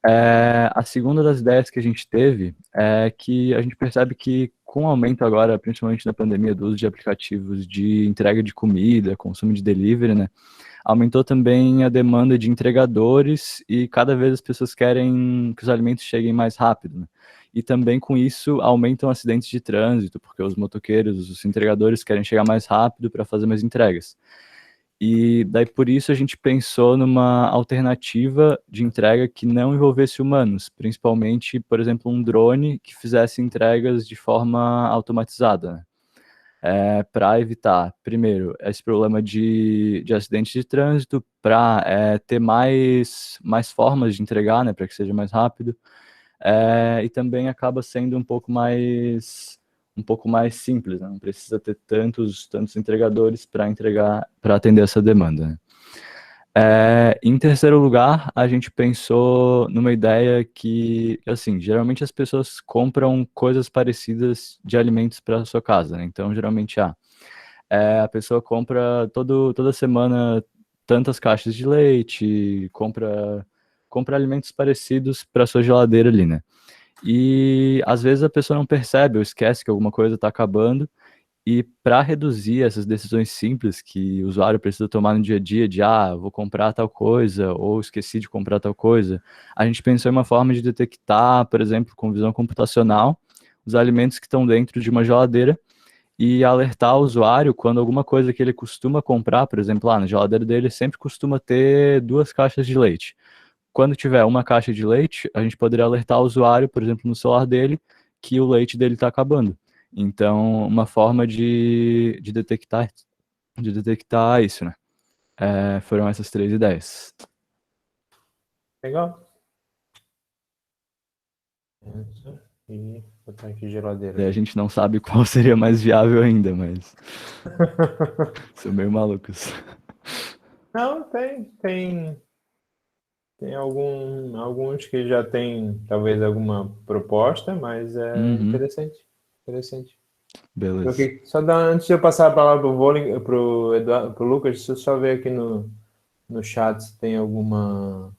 A segunda das ideias que a gente teve é que a gente percebe que com o aumento agora, principalmente na pandemia, do uso de aplicativos de entrega de comida, consumo de delivery, né? Aumentou também a demanda de entregadores e cada vez as pessoas querem que os alimentos cheguem mais rápido, né? E também com isso aumentam acidentes de trânsito, porque os motoqueiros, os entregadores querem chegar mais rápido para fazer mais entregas. E daí por isso a gente pensou numa alternativa de entrega que não envolvesse humanos, principalmente, por exemplo, um drone que fizesse entregas de forma automatizada, né? Para evitar, primeiro, esse problema de acidente de trânsito, para ter mais formas de entregar, né, para que seja mais rápido, e também acaba sendo um pouco mais simples, né? Não precisa ter tantos entregadores para atender essa demanda, né? Em terceiro lugar, a gente pensou numa ideia que, assim, geralmente as pessoas compram coisas parecidas de alimentos para sua casa, né? Então, geralmente, a pessoa compra toda semana tantas caixas de leite, compra alimentos parecidos para sua geladeira ali, né? E às vezes a pessoa não percebe ou esquece que alguma coisa está acabando. E para reduzir essas decisões simples que o usuário precisa tomar no dia a dia, de vou comprar tal coisa, ou esqueci de comprar tal coisa, a gente pensou em uma forma de detectar, por exemplo, com visão computacional, os alimentos que estão dentro de uma geladeira e alertar o usuário quando alguma coisa que ele costuma comprar, por exemplo, na geladeira dele sempre costuma ter 2 caixas de leite. Quando tiver uma caixa de leite, a gente poderia alertar o usuário, por exemplo, no celular dele, que o leite dele está acabando. Então, uma forma de detectar isso, né? Foram essas 3 ideias. Legal. E botar aqui geladeira. Daí a gente não sabe qual seria mais viável ainda, mas são meio malucos. Não, tem alguns que já tem talvez alguma proposta, mas é interessante. Beleza. Antes de eu passar a palavra pro Lucas, deixa eu só ver aqui no chat se tem alguma.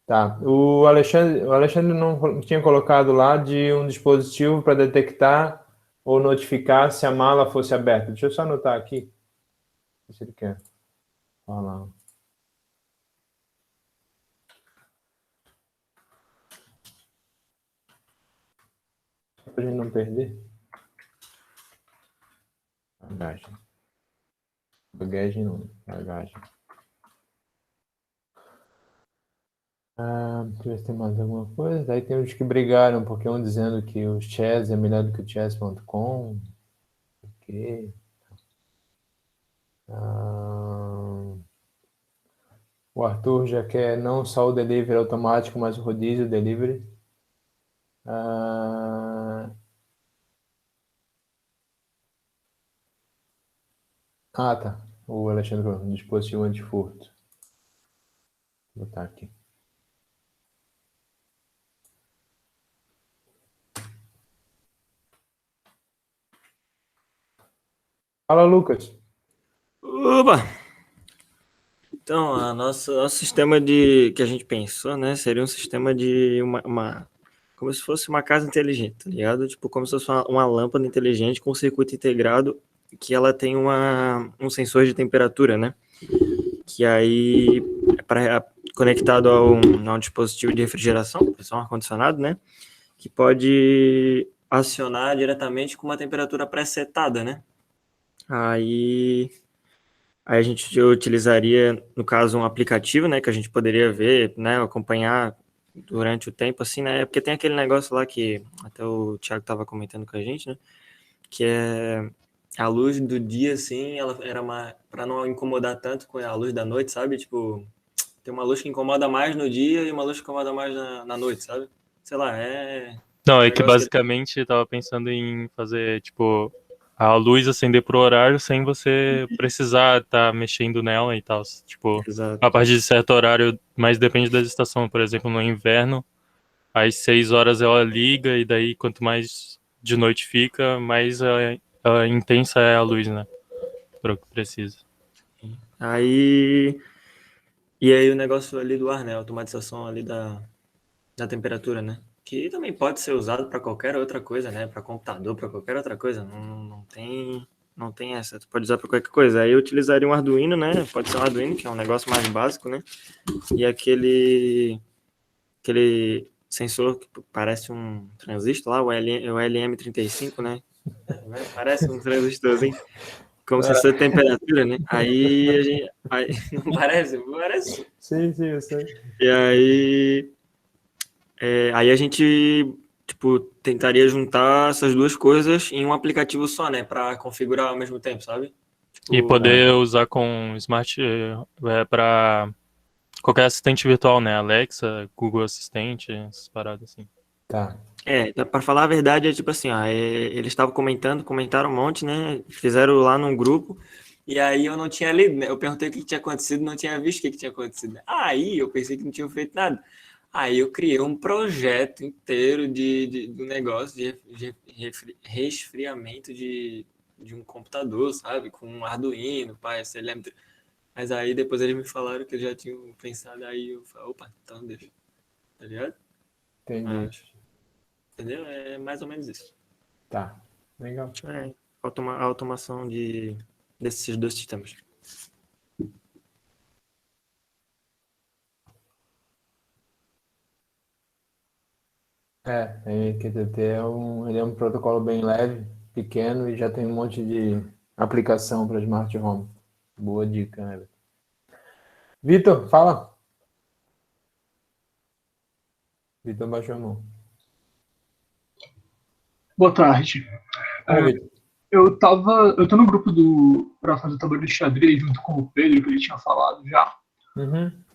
Tá. O Alexandre não tinha colocado lá de um dispositivo para detectar ou notificar se a mala fosse aberta. Deixa eu só anotar aqui. Se ele quer falar. Só para a gente não perder. Bagagem. Bagagem não. Bagagem. Deixa eu ver se tem mais alguma coisa. Daí tem os que brigaram, porque um dizendo que o Chess é melhor do que o chess.com. Ok. O Arthur já quer não só o delivery automático, mas o rodízio delivery. Tá. O Alexandre falou, dispositivo antifurto. Vou botar aqui. Fala, Lucas. Oba! Então, nosso sistema que a gente pensou, né, seria um sistema de como se fosse uma casa inteligente, tá ligado? Tipo, como se fosse uma lâmpada inteligente com um circuito integrado que ela tem um sensor de temperatura, né? Que aí conectado a um dispositivo de refrigeração, um ar-condicionado, né? Que pode acionar diretamente com uma temperatura pré-setada, né? Aí a gente utilizaria, no caso, um aplicativo, né, que a gente poderia ver, né, acompanhar durante o tempo, assim, né, porque tem aquele negócio lá que até o Thiago estava comentando com a gente, né, que é a luz do dia, assim, ela era para não incomodar tanto com a luz da noite, sabe, tipo, tem uma luz que incomoda mais no dia e uma luz que incomoda mais na noite, sabe, sei lá, Não, é que basicamente eu tava pensando em fazer, tipo, a luz acender pro horário sem você precisar estar mexendo nela e tal. Tipo, Exato. a partir de certo horário, mas depende da estação. Por exemplo, no inverno, às 6 horas ela liga e daí quanto mais de noite fica, mais intensa é a luz, né? Para o que precisa. E aí o negócio ali do ar, né? A automatização ali da temperatura, né? Que também pode ser usado para qualquer outra coisa, né? Para computador, para qualquer outra coisa. Não tem essa. Tu pode usar para qualquer coisa. Aí eu utilizaria um Arduino, né? Pode ser um Arduino, que é um negócio mais básico, né? E aquele sensor que parece um transistor lá, o LM35, né? Parece um transistorzinho. Como sensor de temperatura, né? Aí não parece? Parece. Sim, eu sei. E aí a gente, tipo, tentaria juntar essas duas coisas em um aplicativo só, né? Para configurar ao mesmo tempo, sabe? Tipo, E poder usar com Smart para qualquer assistente virtual, né? Alexa, Google Assistente, essas paradas assim. Tá. Para falar a verdade, é tipo assim, eles estavam comentaram um monte, né? Fizeram lá num grupo, e aí eu não tinha lido, né? Eu perguntei o que tinha acontecido, não tinha visto o que tinha acontecido. Aí eu pensei que não tinha feito nada. Aí eu criei um projeto inteiro do negócio de resfriamento de um computador, sabe? Com um Arduino, pai, você lembra? Mas aí depois eles me falaram que eles já tinham pensado, aí eu falei, opa, então deixa. Tá ligado? Entendi. Entendeu? É mais ou menos isso. Tá, legal. A automação desses dois sistemas. MQTT ele é um protocolo bem leve, pequeno e já tem um monte de aplicação para Smart Home. Boa dica, né? Vitor, fala. Vitor baixou a mão. Boa tarde. Eu tô no grupo para fazer tabuleiro de xadrez junto com o Pedro, que ele tinha falado já.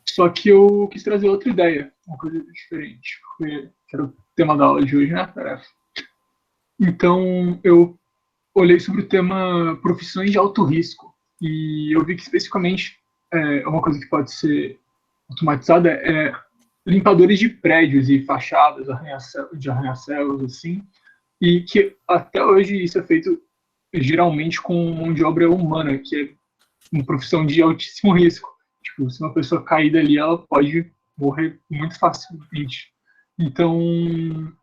Só que eu quis trazer outra ideia, uma coisa diferente, porque era o tema da aula de hoje, né? Então, eu olhei sobre o tema profissões de alto risco e eu vi que especificamente uma coisa que pode ser automatizada é limpadores de prédios e fachadas de arranha-céus, assim, e que até hoje isso é feito geralmente com mão de obra humana, que é uma profissão de altíssimo risco. Tipo, se uma pessoa cair dali, ela pode morrer muito facilmente. Então,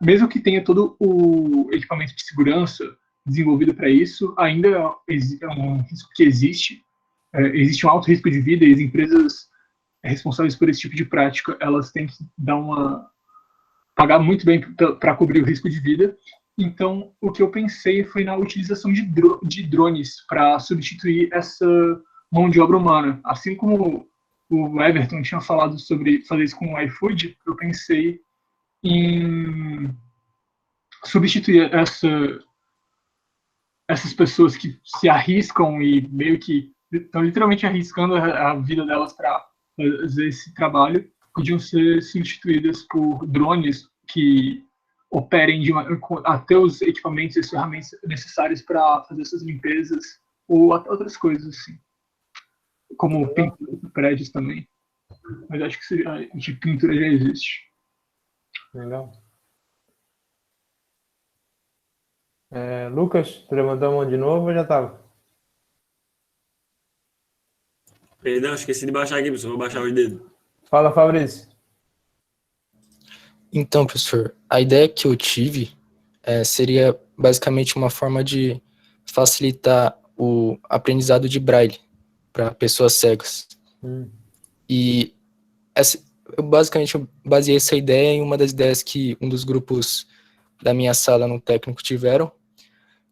mesmo que tenha todo o equipamento de segurança desenvolvido para isso, ainda é um risco que existe. Existe um alto risco de vida e as empresas responsáveis por esse tipo de prática, elas têm que pagar muito bem para cobrir o risco de vida. Então, o que eu pensei foi na utilização de drones para substituir essa mão de obra humana. Assim como o Everton tinha falado sobre fazer isso com o iFood, eu pensei em substituir essas pessoas que se arriscam e meio que estão literalmente arriscando a vida delas para fazer esse trabalho, podiam ser substituídas por drones que operem até os equipamentos e as ferramentas necessárias para fazer essas limpezas ou até outras coisas assim, como pintura de prédios também. Mas acho que a de pintura já existe. Legal. Lucas, tu levantou a mão de novo ou já estava? Perdão, esqueci de baixar aqui, professor. Vou baixar os dedos. Fala, Fabrício. Então, professor, a ideia que eu tive seria basicamente uma forma de facilitar o aprendizado de Braille para pessoas cegas. E eu basicamente baseei essa ideia em uma das ideias que um dos grupos da minha sala no técnico tiveram,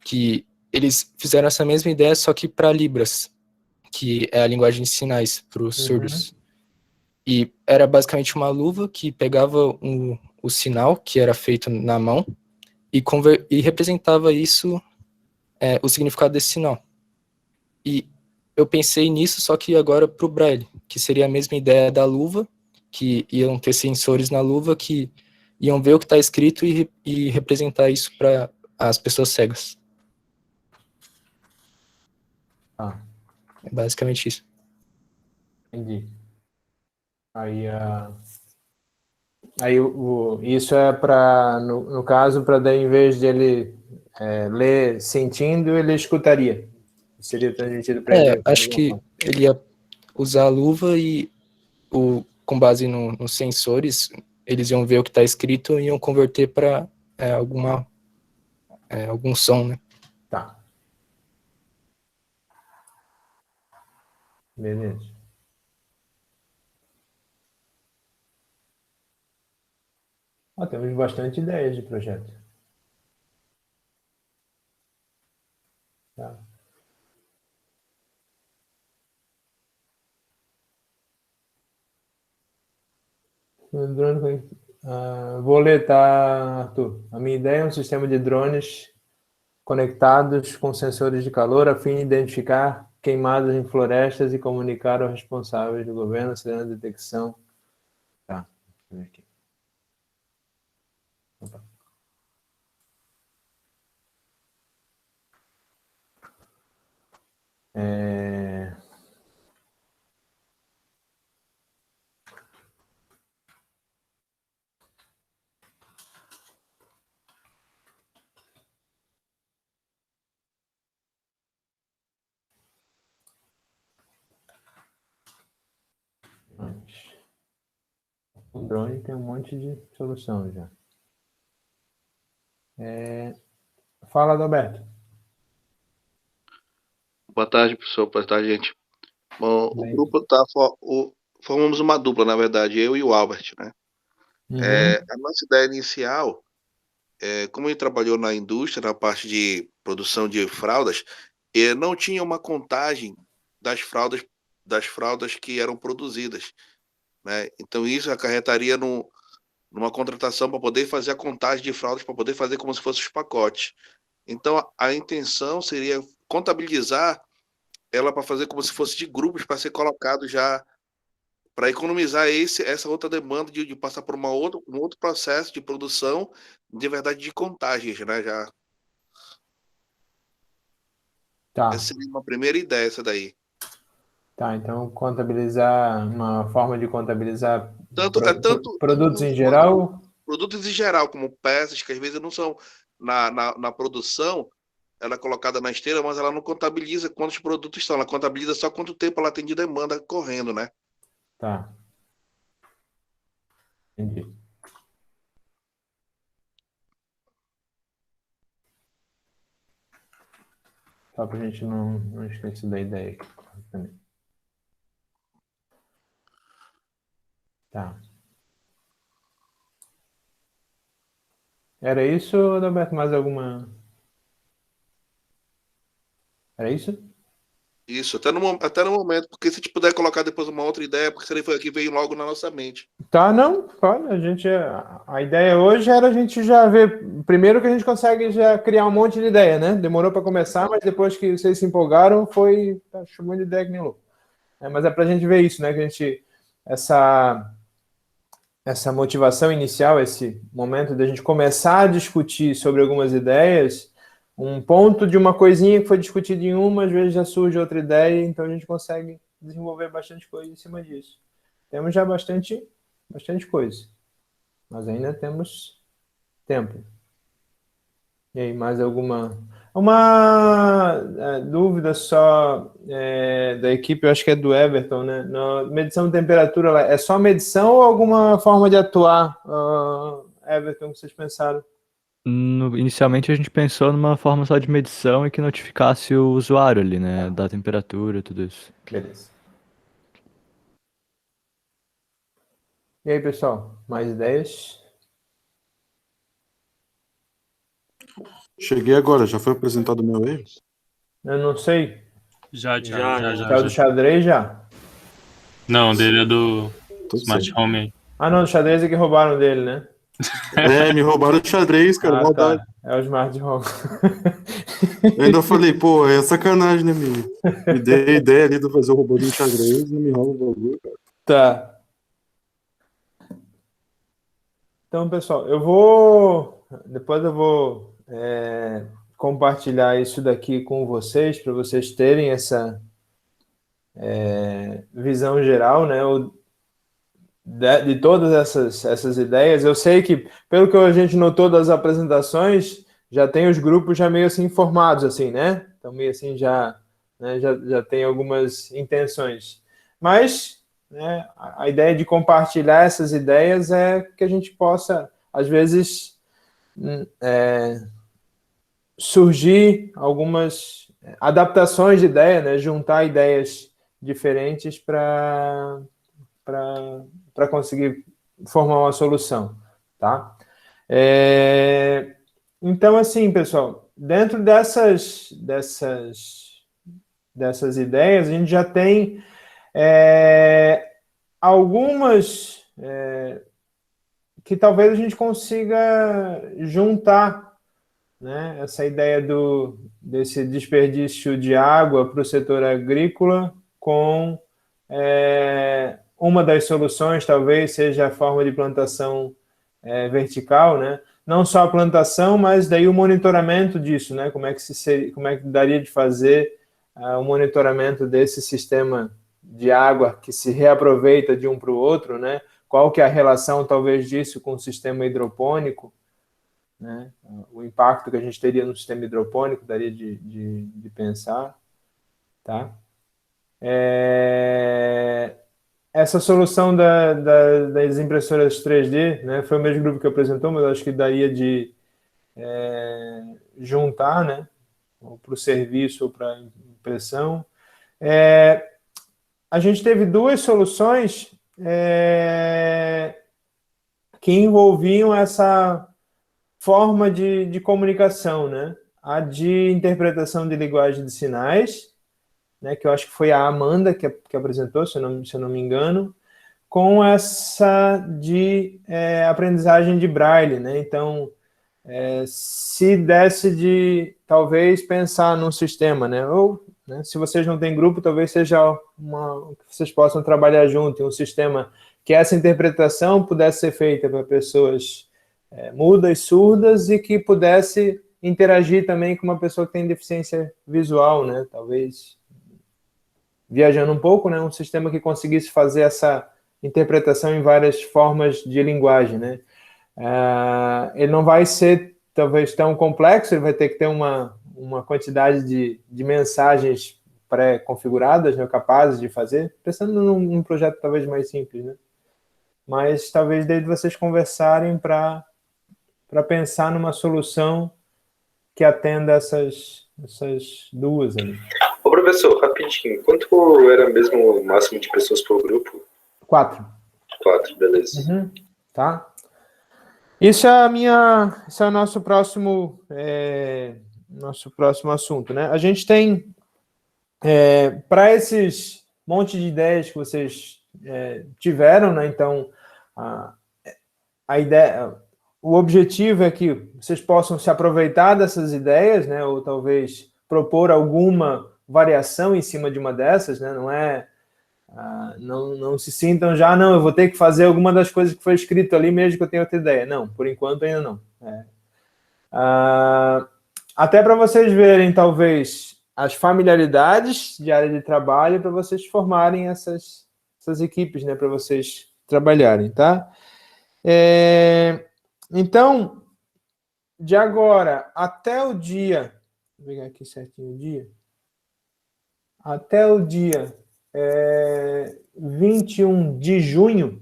que eles fizeram essa mesma ideia, só que para Libras, que é a linguagem de sinais para os surdos. E era basicamente uma luva que pegava o sinal, que era feito na mão, e representava isso, o significado desse sinal. E eu pensei nisso, só que agora para o Braille, que seria a mesma ideia da luva, que iam ter sensores na luva que iam ver o que está escrito e representar isso para as pessoas cegas. É basicamente isso. Entendi. Isso é para, no caso, para daí, em vez de ele ler sentindo, ele escutaria. Seria transmitido para ele. Acho que ele ia usar a luva e, com base nos sensores, eles iam ver o que está escrito e iam converter para algum som, né? Tá. Beleza. Temos bastante ideias de projeto. Tá. Vou ler, tá, Arthur? A minha ideia é um sistema de drones conectados com sensores de calor a fim de identificar queimadas em florestas e comunicar aos responsáveis do governo, auxiliando a detecção. Tá, deixa eu ver aqui. Opa. O drone tem um monte de solução já. Fala, Adalberto. Boa tarde, professor. Boa tarde, gente. Bom, o grupo formamos uma dupla, na verdade, eu e o Albert, né? A nossa ideia inicial, como ele trabalhou na indústria, na parte de produção de fraldas, não tinha uma contagem das fraldas que eram produzidas, né? Então isso acarretaria numa contratação para poder fazer a contagem de fraldas, para poder fazer como se fossem os pacotes. Então a intenção seria contabilizar ela para fazer como se fosse de grupos, para ser colocado já, para economizar essa outra demanda de passar por um outro processo de produção, de verdade, de contagens, né? Já. Tá. Essa seria uma primeira ideia, essa daí. Tá, então contabilizar, uma forma de contabilizar Tanto produtos em geral? Produtos em geral, como peças, que às vezes não são na produção, ela é colocada na esteira, mas ela não contabiliza quantos produtos estão, ela contabiliza só quanto tempo ela tem de demanda correndo, né? Tá. Entendi. Só para a gente não esquecer da ideia aqui também. Tá. Era isso, Adalberto? Mais alguma? Era isso? Isso, até no momento, porque se a gente puder colocar depois uma outra ideia, porque isso aí foi aqui veio logo na nossa mente. Tá, não, claro, a ideia hoje era a gente já ver, primeiro que a gente consegue já criar um monte de ideia, né? Demorou para começar, mas depois que vocês se empolgaram, tá chamando de ideia que nem louco. Mas é para a gente ver isso, né? Que a gente, essa motivação inicial, esse momento de a gente começar a discutir sobre algumas ideias, um ponto de uma coisinha que foi discutida em uma, às vezes já surge outra ideia, então a gente consegue desenvolver bastante coisa em cima disso. Temos já bastante coisa, mas ainda temos tempo. E aí, mais alguma... Uma dúvida só da equipe, eu acho que é do Everton, né? Na medição de temperatura, é só medição ou alguma forma de atuar, Everton, que vocês pensaram? Inicialmente a gente pensou numa forma só de medição e que notificasse o usuário ali, né? Da temperatura, tudo isso. Beleza. E aí, pessoal, mais ideias? Cheguei agora, já foi apresentado o meu erro? Eu não sei. Já. É o do xadrez já? Não, dele é do Smart Home aí. Ah, não, do xadrez é que roubaram dele, né? Me roubaram o xadrez, cara, maldade. Tá. É o Smart Home. Eu ainda falei, pô, é sacanagem, né, menino? Me dei a ideia ali de fazer o robô do xadrez e não me rouba o bagulho, cara. Tá. Então, pessoal, depois eu vou compartilhar isso daqui com vocês, para vocês terem essa visão geral, né, de todas essas ideias. Eu sei que, pelo que a gente notou das apresentações, já tem os grupos já meio assim formados, assim, né? Então, meio assim, já tem algumas intenções. Mas, né, a ideia de compartilhar essas ideias é que a gente possa, às vezes, surgir algumas adaptações de ideia, né? Juntar ideias diferentes para conseguir formar uma solução, tá? Então, assim, pessoal, dentro dessas ideias, a gente já tem algumas que talvez a gente consiga juntar, né, essa ideia desse desperdício de água para o setor agrícola com uma das soluções, talvez, seja a forma de plantação vertical, né? Não só a plantação, mas daí o monitoramento disso, né? Como é que daria de fazer o monitoramento desse sistema de água que se reaproveita de um para o outro, né? Qual que é a relação, talvez, disso com o sistema hidropônico, né? O impacto que a gente teria no sistema hidropônico daria de pensar, tá? Essa solução das impressoras 3D, né, foi o mesmo grupo que apresentou, mas acho que daria de juntar, né, para o serviço ou para a impressão. A gente teve duas soluções que envolviam essa forma de comunicação, né? A de interpretação de linguagem de sinais, né, que eu acho que foi a Amanda que apresentou, se eu não me engano, com essa de aprendizagem de Braille, né? Então, se desse de, talvez, pensar num sistema, né? Ou, né, se vocês não têm grupo, talvez seja que vocês possam trabalhar junto em um sistema que essa interpretação pudesse ser feita para pessoas mudas, surdas, e que pudesse interagir também com uma pessoa que tem deficiência visual, né? Talvez viajando um pouco, né? Um sistema que conseguisse fazer essa interpretação em várias formas de linguagem, né? Ele não vai ser, talvez, tão complexo, ele vai ter que ter uma quantidade de mensagens pré-configuradas, né, capazes de fazer, pensando num projeto talvez mais simples, né? Mas talvez desde vocês conversarem para pensar numa solução que atenda essas duas ali. Ô, professor, rapidinho, quanto era mesmo o máximo de pessoas por grupo? 4. 4, beleza. Uhum, tá? Esse é o nosso próximo assunto, né? A gente tem, para esses monte de ideias que vocês tiveram, né? Então, a ideia, o objetivo é que vocês possam se aproveitar dessas ideias, né? Ou talvez propor alguma variação em cima de uma dessas, né? Não se sintam já, não, eu vou ter que fazer alguma das coisas que foi escrito ali mesmo que eu tenha outra ideia. Não, por enquanto ainda não. Até para vocês verem, talvez, as familiaridades de área de trabalho para vocês formarem essas equipes, né? Para vocês trabalharem, tá? Então, de agora até o dia... Vou pegar aqui certinho o dia. Até o dia 21 de junho,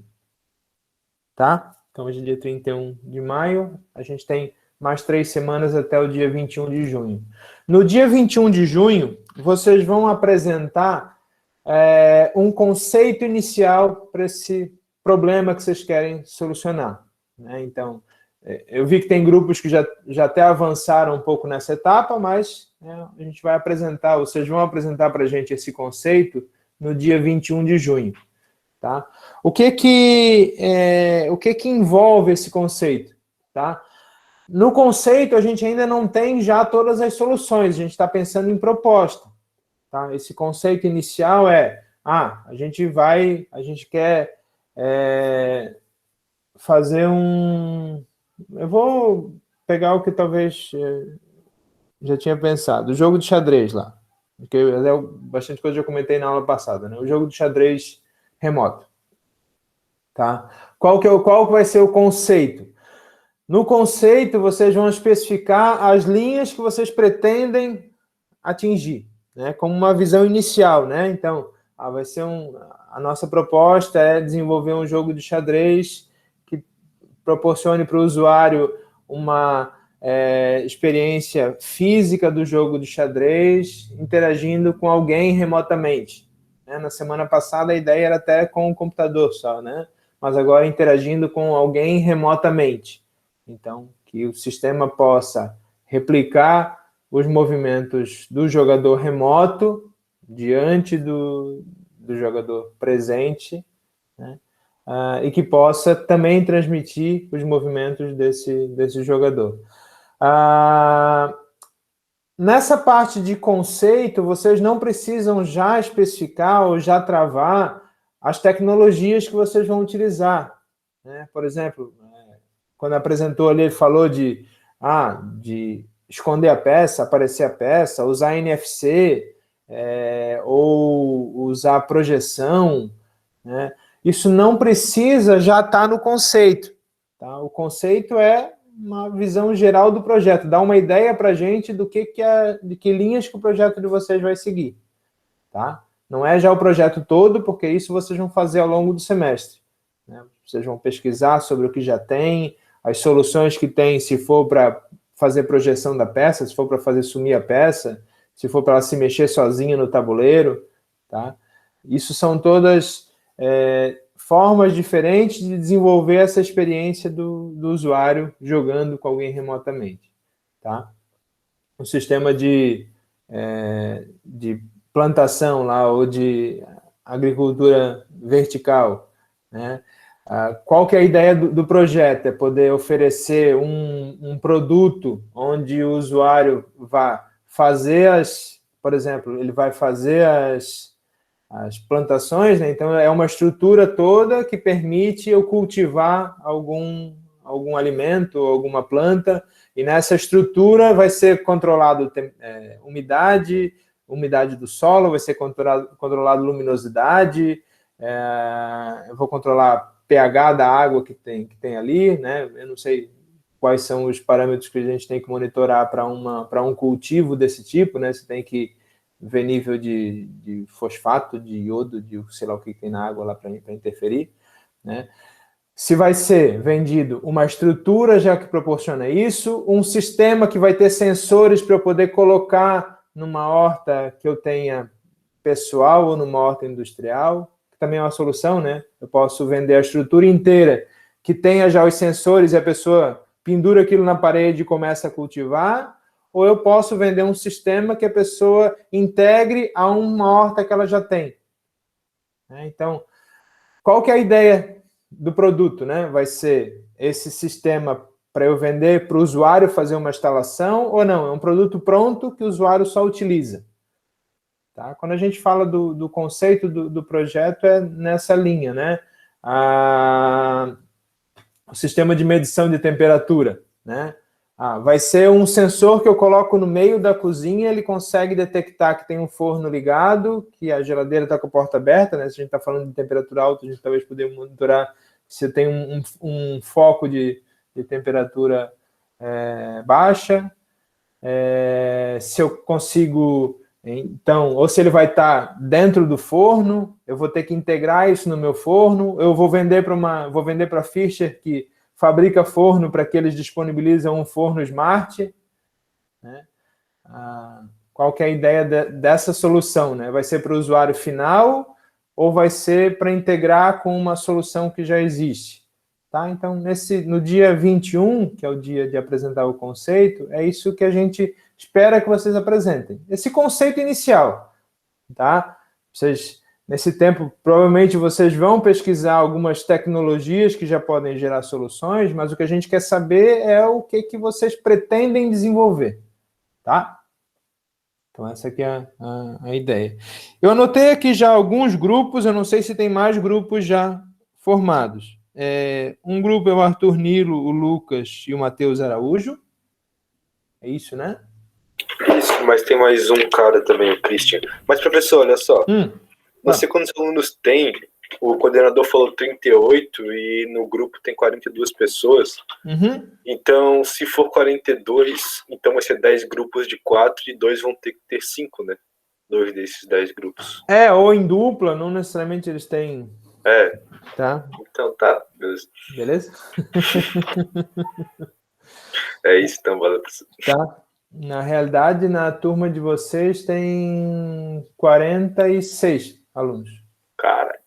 tá? Então, hoje é dia 31 de maio, a gente tem mais 3 semanas até o dia 21 de junho. No dia 21 de junho, vocês vão apresentar um conceito inicial para esse problema que vocês querem solucionar, né? Então, eu vi que tem grupos que já até avançaram um pouco nessa etapa, mas a gente vai apresentar, vocês vão apresentar para a gente esse conceito no dia 21 de junho. Tá? O que envolve esse conceito? Tá? No conceito, a gente ainda não tem já todas as soluções, a gente está pensando em proposta. Tá? Esse conceito inicial a gente quer fazer eu vou pegar o que talvez já tinha pensado, o jogo de xadrez lá, porque bastante coisa eu já comentei na aula passada, né? O jogo de xadrez remoto. Tá? Qual que vai ser o conceito? No conceito, vocês vão especificar as linhas que vocês pretendem atingir, né? Como uma visão inicial, né? Então, vai ser a nossa proposta é desenvolver um jogo de xadrez que proporcione para o usuário uma experiência física do jogo de xadrez, interagindo com alguém remotamente. Né? Na semana passada, a ideia era até com o computador só, né? Mas agora interagindo com alguém remotamente. Então, que o sistema possa replicar os movimentos do jogador remoto diante do jogador presente, né? E que possa também transmitir os movimentos desse jogador. Nessa parte de conceito, vocês não precisam já especificar ou já travar as tecnologias que vocês vão utilizar, né? Por exemplo, quando apresentou ali, ele falou de esconder a peça, aparecer a peça, usar NFC, ou usar projeção, né? Isso não precisa já estar no conceito. Tá? O conceito é uma visão geral do projeto, dá uma ideia para a gente de que linhas que o projeto de vocês vai seguir. Tá? Não é já o projeto todo, porque isso vocês vão fazer ao longo do semestre. Né? Vocês vão pesquisar sobre o que já tem, as soluções que tem, se for para fazer projeção da peça, se for para fazer sumir a peça, se for para ela se mexer sozinha no tabuleiro. Tá? Isso são todas formas diferentes de desenvolver essa experiência do usuário jogando com alguém remotamente. Tá? O sistema de plantação lá, ou de agricultura vertical, né? Qual que é a ideia do projeto? É poder oferecer um produto onde o usuário vai fazer por exemplo, ele vai fazer as plantações, né? Então é uma estrutura toda que permite eu cultivar algum alimento, alguma planta, e nessa estrutura vai ser controlado umidade do solo, vai ser controlado luminosidade, eu vou controlar pH da água que tem ali, né? Eu não sei quais são os parâmetros que a gente tem que monitorar para um cultivo desse tipo, né? Você tem que ver nível de fosfato, de iodo, de sei lá o que tem na água lá para interferir, né? se vai ser vendido uma estrutura já que proporciona isso, um sistema que vai ter sensores para eu poder colocar numa horta que eu tenha pessoal ou numa horta industrial, que também é uma solução, né? Eu posso vender a estrutura inteira que tenha já os sensores e a pessoa pendura aquilo na parede e começa a cultivar, ou eu posso vender um sistema que a pessoa integre a uma horta que ela já tem. Então, qual que é a ideia do produto, né? Vai ser esse sistema para eu vender para o usuário fazer uma instalação ou não? É um produto pronto que o usuário só utiliza. Tá? Quando a gente fala do conceito do projeto, é nessa linha, né? O sistema de medição de temperatura, né? Vai ser um sensor que eu coloco no meio da cozinha, ele consegue detectar que tem um forno ligado, que a geladeira está com a porta aberta, né? Se a gente está falando de temperatura alta, a gente talvez poder monitorar se tem um foco de temperatura baixa, se eu consigo, então, ou se ele vai estar dentro do forno, eu vou ter que integrar isso no meu forno, eu vou vender para a Fischer, que fabrica forno para que eles disponibilizam um forno smart, né? Qual que é a ideia dessa solução, né? Vai ser para o usuário final ou vai ser para integrar com uma solução que já existe? Tá? Então, no dia 21, que é o dia de apresentar o conceito, é isso que a gente espera que vocês apresentem. Esse conceito inicial, tá? Nesse tempo, provavelmente vocês vão pesquisar algumas tecnologias que já podem gerar soluções, mas o que a gente quer saber é o que vocês pretendem desenvolver, tá? Então, essa aqui é a ideia. Eu anotei aqui já alguns grupos, eu não sei se tem mais grupos já formados. Um grupo é o Arthur Nilo, o Lucas e o Matheus Araújo. É isso, né? Isso, mas tem mais um cara também, o Christian. Mas, professor, olha só. Não sei quantos alunos tem, o coordenador falou 38 e no grupo tem 42 pessoas. Então, se for 42, então vai ser 10 grupos de 4 e 2 vão ter que ter 5, né? 2 desses 10 grupos. Ou em dupla, não necessariamente eles têm... Tá? Então tá, beleza. Beleza? É isso, então, valeu, professor. Tá. Na realidade, na turma de vocês tem 46 alunos. Caraca.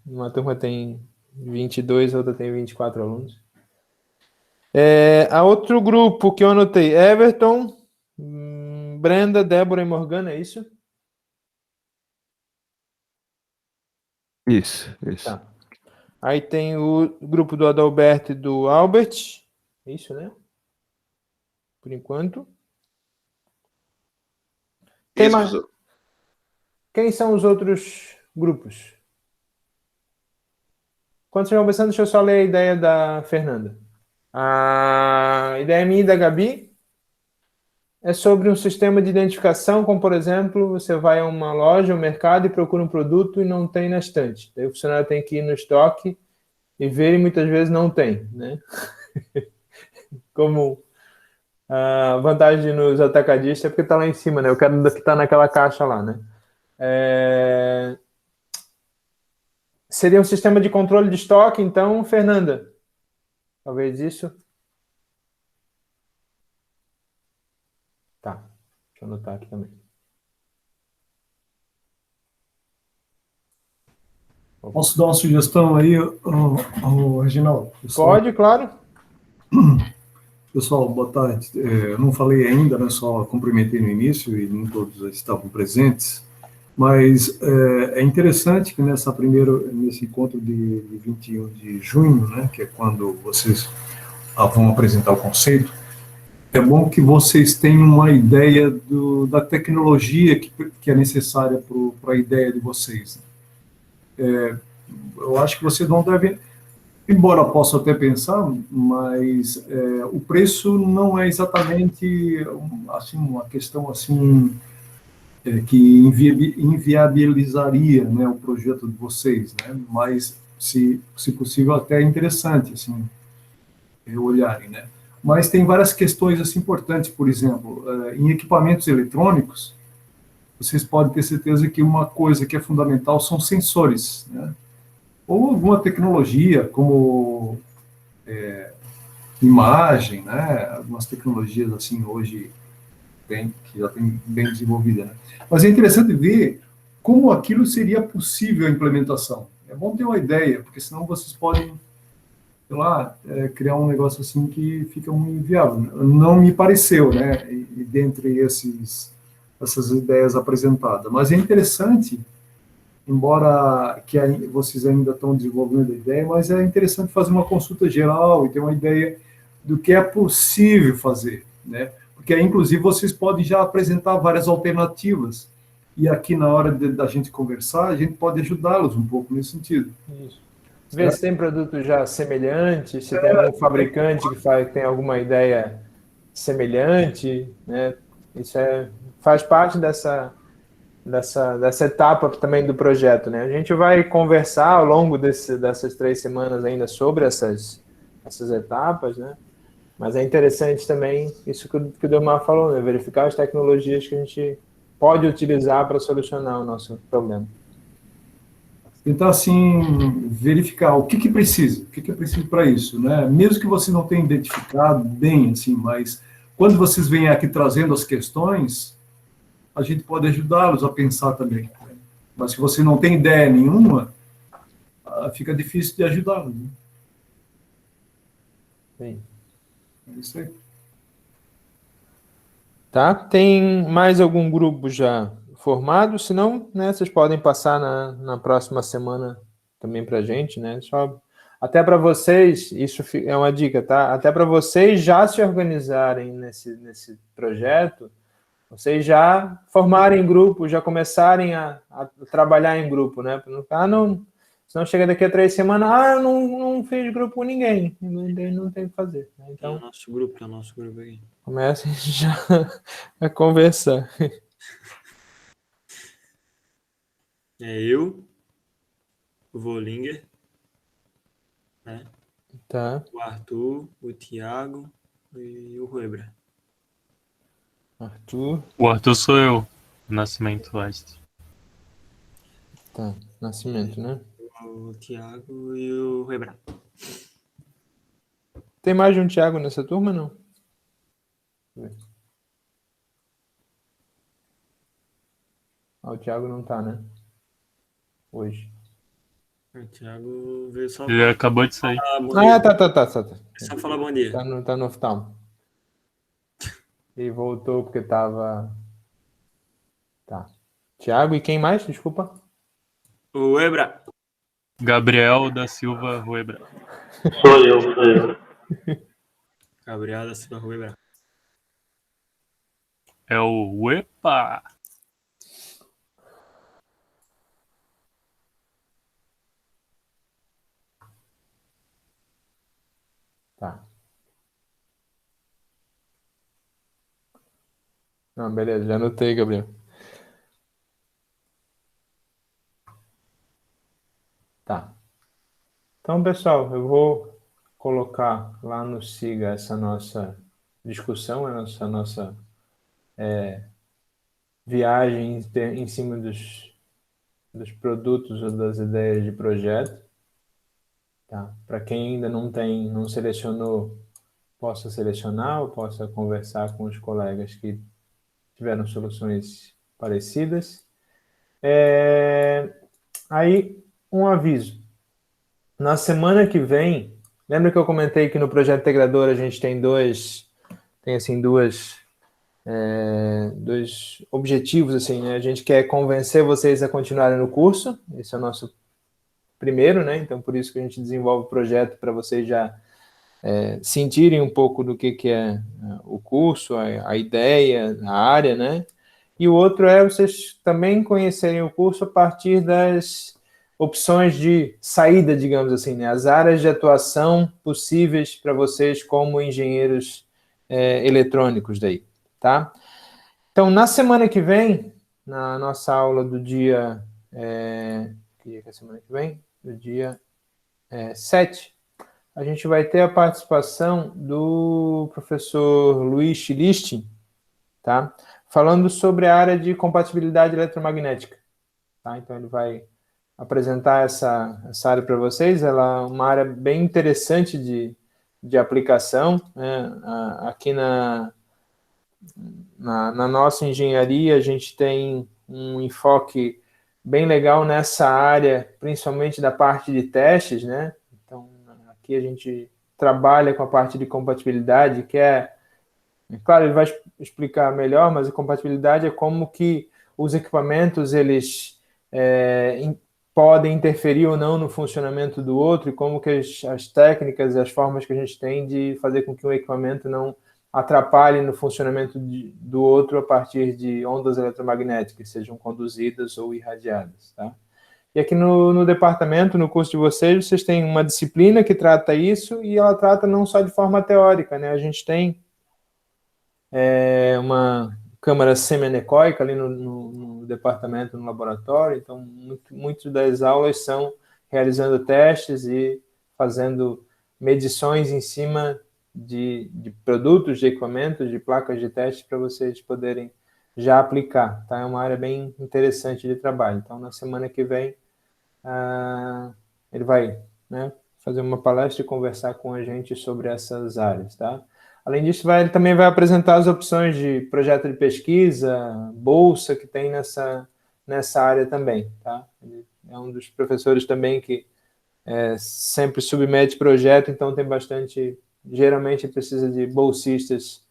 Uma turma tem 22, a outra tem 24 alunos. A outro grupo que eu anotei, Everton, Brenda, Débora e Morgana, é isso? Isso. Tá. Aí tem o grupo do Adalberto e do Albert, é isso, né? Por enquanto. Tem mais... Quem são os outros grupos? Quando vocês vão pensando, deixa eu só ler a ideia da Fernanda. A ideia minha e da Gabi é sobre um sistema de identificação, como, por exemplo, você vai a uma loja, um mercado e procura um produto e não tem na estante. Daí o funcionário tem que ir no estoque e ver, e muitas vezes não tem, né? Como a vantagem nos atacadistas é porque está lá em cima, né? Eu quero que está naquela caixa lá, né? Seria um sistema de controle de estoque, então, Fernanda? Talvez isso? Tá. Deixa eu anotar aqui também. Posso dar uma sugestão aí, Reginaldo? Pode, claro. Pessoal, boa tarde. Eu não falei ainda, né, só cumprimentei no início e nem todos estavam presentes, mas é interessante que nesse encontro de 21 de junho, né, que é quando vocês vão apresentar o conceito, é bom que vocês tenham uma ideia da tecnologia que é necessária para a ideia de vocês. Eu acho que vocês não devem... Embora possa até pensar, mas o preço não é exatamente assim, uma questão assim, que inviabilizaria, né, o projeto de vocês, né? Mas, se possível, até é interessante assim, olharem, né? Mas tem várias questões assim, importantes, por exemplo, em equipamentos eletrônicos, vocês podem ter certeza que uma coisa que é fundamental são sensores, né? ou alguma tecnologia como imagem, né? Algumas tecnologias assim hoje que já tem bem desenvolvida, né? Mas é interessante ver como aquilo seria possível a implementação. É bom ter uma ideia, porque senão vocês podem, sei lá, criar um negócio assim que fica muito inviável. Não me pareceu, né? E dentre essas ideias apresentadas. Mas é interessante, embora vocês ainda estão desenvolvendo a ideia, mas é interessante fazer uma consulta geral e ter uma ideia do que é possível fazer, né? Porque aí, inclusive, vocês podem já apresentar várias alternativas. E aqui, na hora da gente conversar, a gente pode ajudá-los um pouco nesse sentido. Isso. Ver se tem produto já semelhante, se tem algum fabricante que tem alguma ideia semelhante, né? Isso faz parte dessa etapa também do projeto, né? A gente vai conversar ao longo dessas 3 semanas ainda sobre essas etapas, né? Mas é interessante também isso que o Delmar falou, né? Verificar as tecnologias que a gente pode utilizar para solucionar o nosso problema. Tentar, assim, verificar o que precisa, o que é preciso para isso, né? Mesmo que você não tenha identificado bem, assim, mas quando vocês vêm aqui trazendo as questões, a gente pode ajudá-los a pensar também. Né? Mas se você não tem ideia nenhuma, fica difícil de ajudá-los. Né? Sim. É isso aí. Tá? Tem mais algum grupo já formado? Se não, né, vocês podem passar na próxima semana também para a gente, né? Até para vocês, isso é uma dica, tá? Até para vocês já se organizarem nesse projeto, vocês já formarem grupo, já começarem a trabalhar em grupo, né? Senão chega daqui a 3 semanas, eu não fiz grupo com ninguém, não tem o que fazer. Né? Então, é o nosso grupo aqui. Comecem já a conversar. É eu, o Volinger, né? Tá. O Arthur, o Thiago e o Ruebra. Arthur. O Arthur sou eu, Nascimento West. Tá, Nascimento, né? O Thiago e o Ruebra. Tem mais de um Thiago nessa turma, não? O Thiago não tá, né? Hoje. O Thiago veio só... Ele acabou de sair. Tá. Só falar bom dia. Tá no oftalmo. E voltou porque tava... Tá. Thiago e quem mais? Desculpa. O Ruebra. Gabriel da Silva Ruebra. Sou eu. Gabriel da Silva Ruebra. É o Uepa. Tá. Não, beleza, já anotei, Gabriel. Tá. Então, pessoal, eu vou colocar lá no Siga essa nossa discussão, essa nossa viagem em cima dos produtos ou das ideias de projeto. Tá? Para quem ainda não selecionou, possa selecionar ou possa conversar com os colegas que tiveram soluções parecidas. Aí, um aviso. Na semana que vem, lembra que eu comentei que no projeto integrador a gente tem dois objetivos, assim, né? A gente quer convencer vocês a continuarem no curso, esse é o nosso primeiro, né? Então, por isso que a gente desenvolve o projeto para vocês já sentirem um pouco do que é o curso, a ideia, a área, né? E o outro é vocês também conhecerem o curso a partir das opções de saída, digamos assim, né? As áreas de atuação possíveis para vocês como engenheiros eletrônicos daí, tá? Então, na semana que vem, na nossa aula do dia... que dia que é a semana que vem? Do dia 7, a gente vai ter a participação do professor Luiz Chilistin, tá? Falando sobre a área de compatibilidade eletromagnética. Tá? Então, ele vai apresentar essa área para vocês. Ela é uma área bem interessante de aplicação, né? Aqui na nossa engenharia, a gente tem um enfoque bem legal nessa área, principalmente da parte de testes, né? Então, aqui a gente trabalha com a parte de compatibilidade, que claro, ele vai explicar melhor, mas a compatibilidade é como que os equipamentos, eles podem interferir ou não no funcionamento do outro, e como que as técnicas, as formas que a gente tem de fazer com que um equipamento não atrapalhe no funcionamento do outro a partir de ondas eletromagnéticas, sejam conduzidas ou irradiadas, tá? E aqui no departamento, no curso de vocês têm uma disciplina que trata isso, e ela trata não só de forma teórica, né? A gente tem uma câmara semianecoica ali no departamento, no laboratório, então muitas das aulas são realizando testes e fazendo medições em cima de produtos, de equipamentos, de placas de teste para vocês poderem já aplicar, tá? É uma área bem interessante de trabalho. Então, na semana que vem, ele vai, né, fazer uma palestra e conversar com a gente sobre essas áreas, tá? Além disso, ele também vai apresentar as opções de projeto de pesquisa, bolsa que tem nessa área também, tá? Ele é um dos professores também que sempre submete projeto, então tem bastante... Geralmente precisa de bolsistas,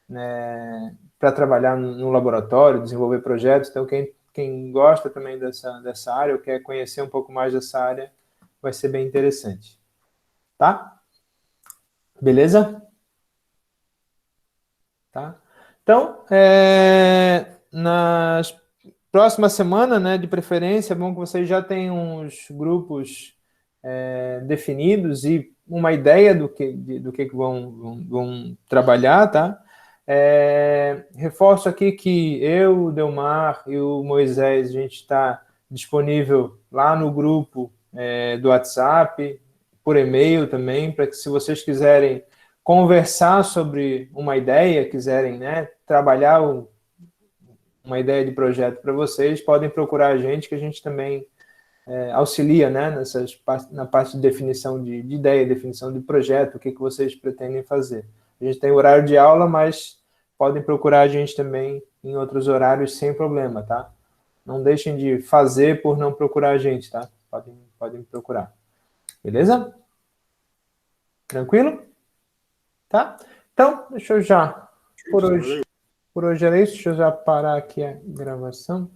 né, para trabalhar no laboratório, desenvolver projetos. Então, quem gosta também dessa área ou quer conhecer um pouco mais dessa área, vai ser bem interessante. Tá? Beleza? Tá? Então, nas próximas semanas, né, de preferência, é bom que vocês já tenham uns grupos definidos e uma ideia do que vão trabalhar, tá? Reforço aqui que eu, o Delmar e o Moisés, a gente está disponível lá no grupo do WhatsApp, por e-mail também, para que, se vocês quiserem conversar sobre uma ideia, quiserem, né, trabalhar uma ideia de projeto para vocês, podem procurar a gente, que a gente também auxilia, né, na parte de definição de ideia, definição de projeto, o que vocês pretendem fazer. A gente tem horário de aula, mas podem procurar a gente também em outros horários sem problema, tá? Não deixem de fazer por não procurar a gente, tá? Podem procurar. Beleza? Tranquilo? Tá? Então, deixa eu já... Por hoje era isso. Deixa eu já parar aqui a gravação.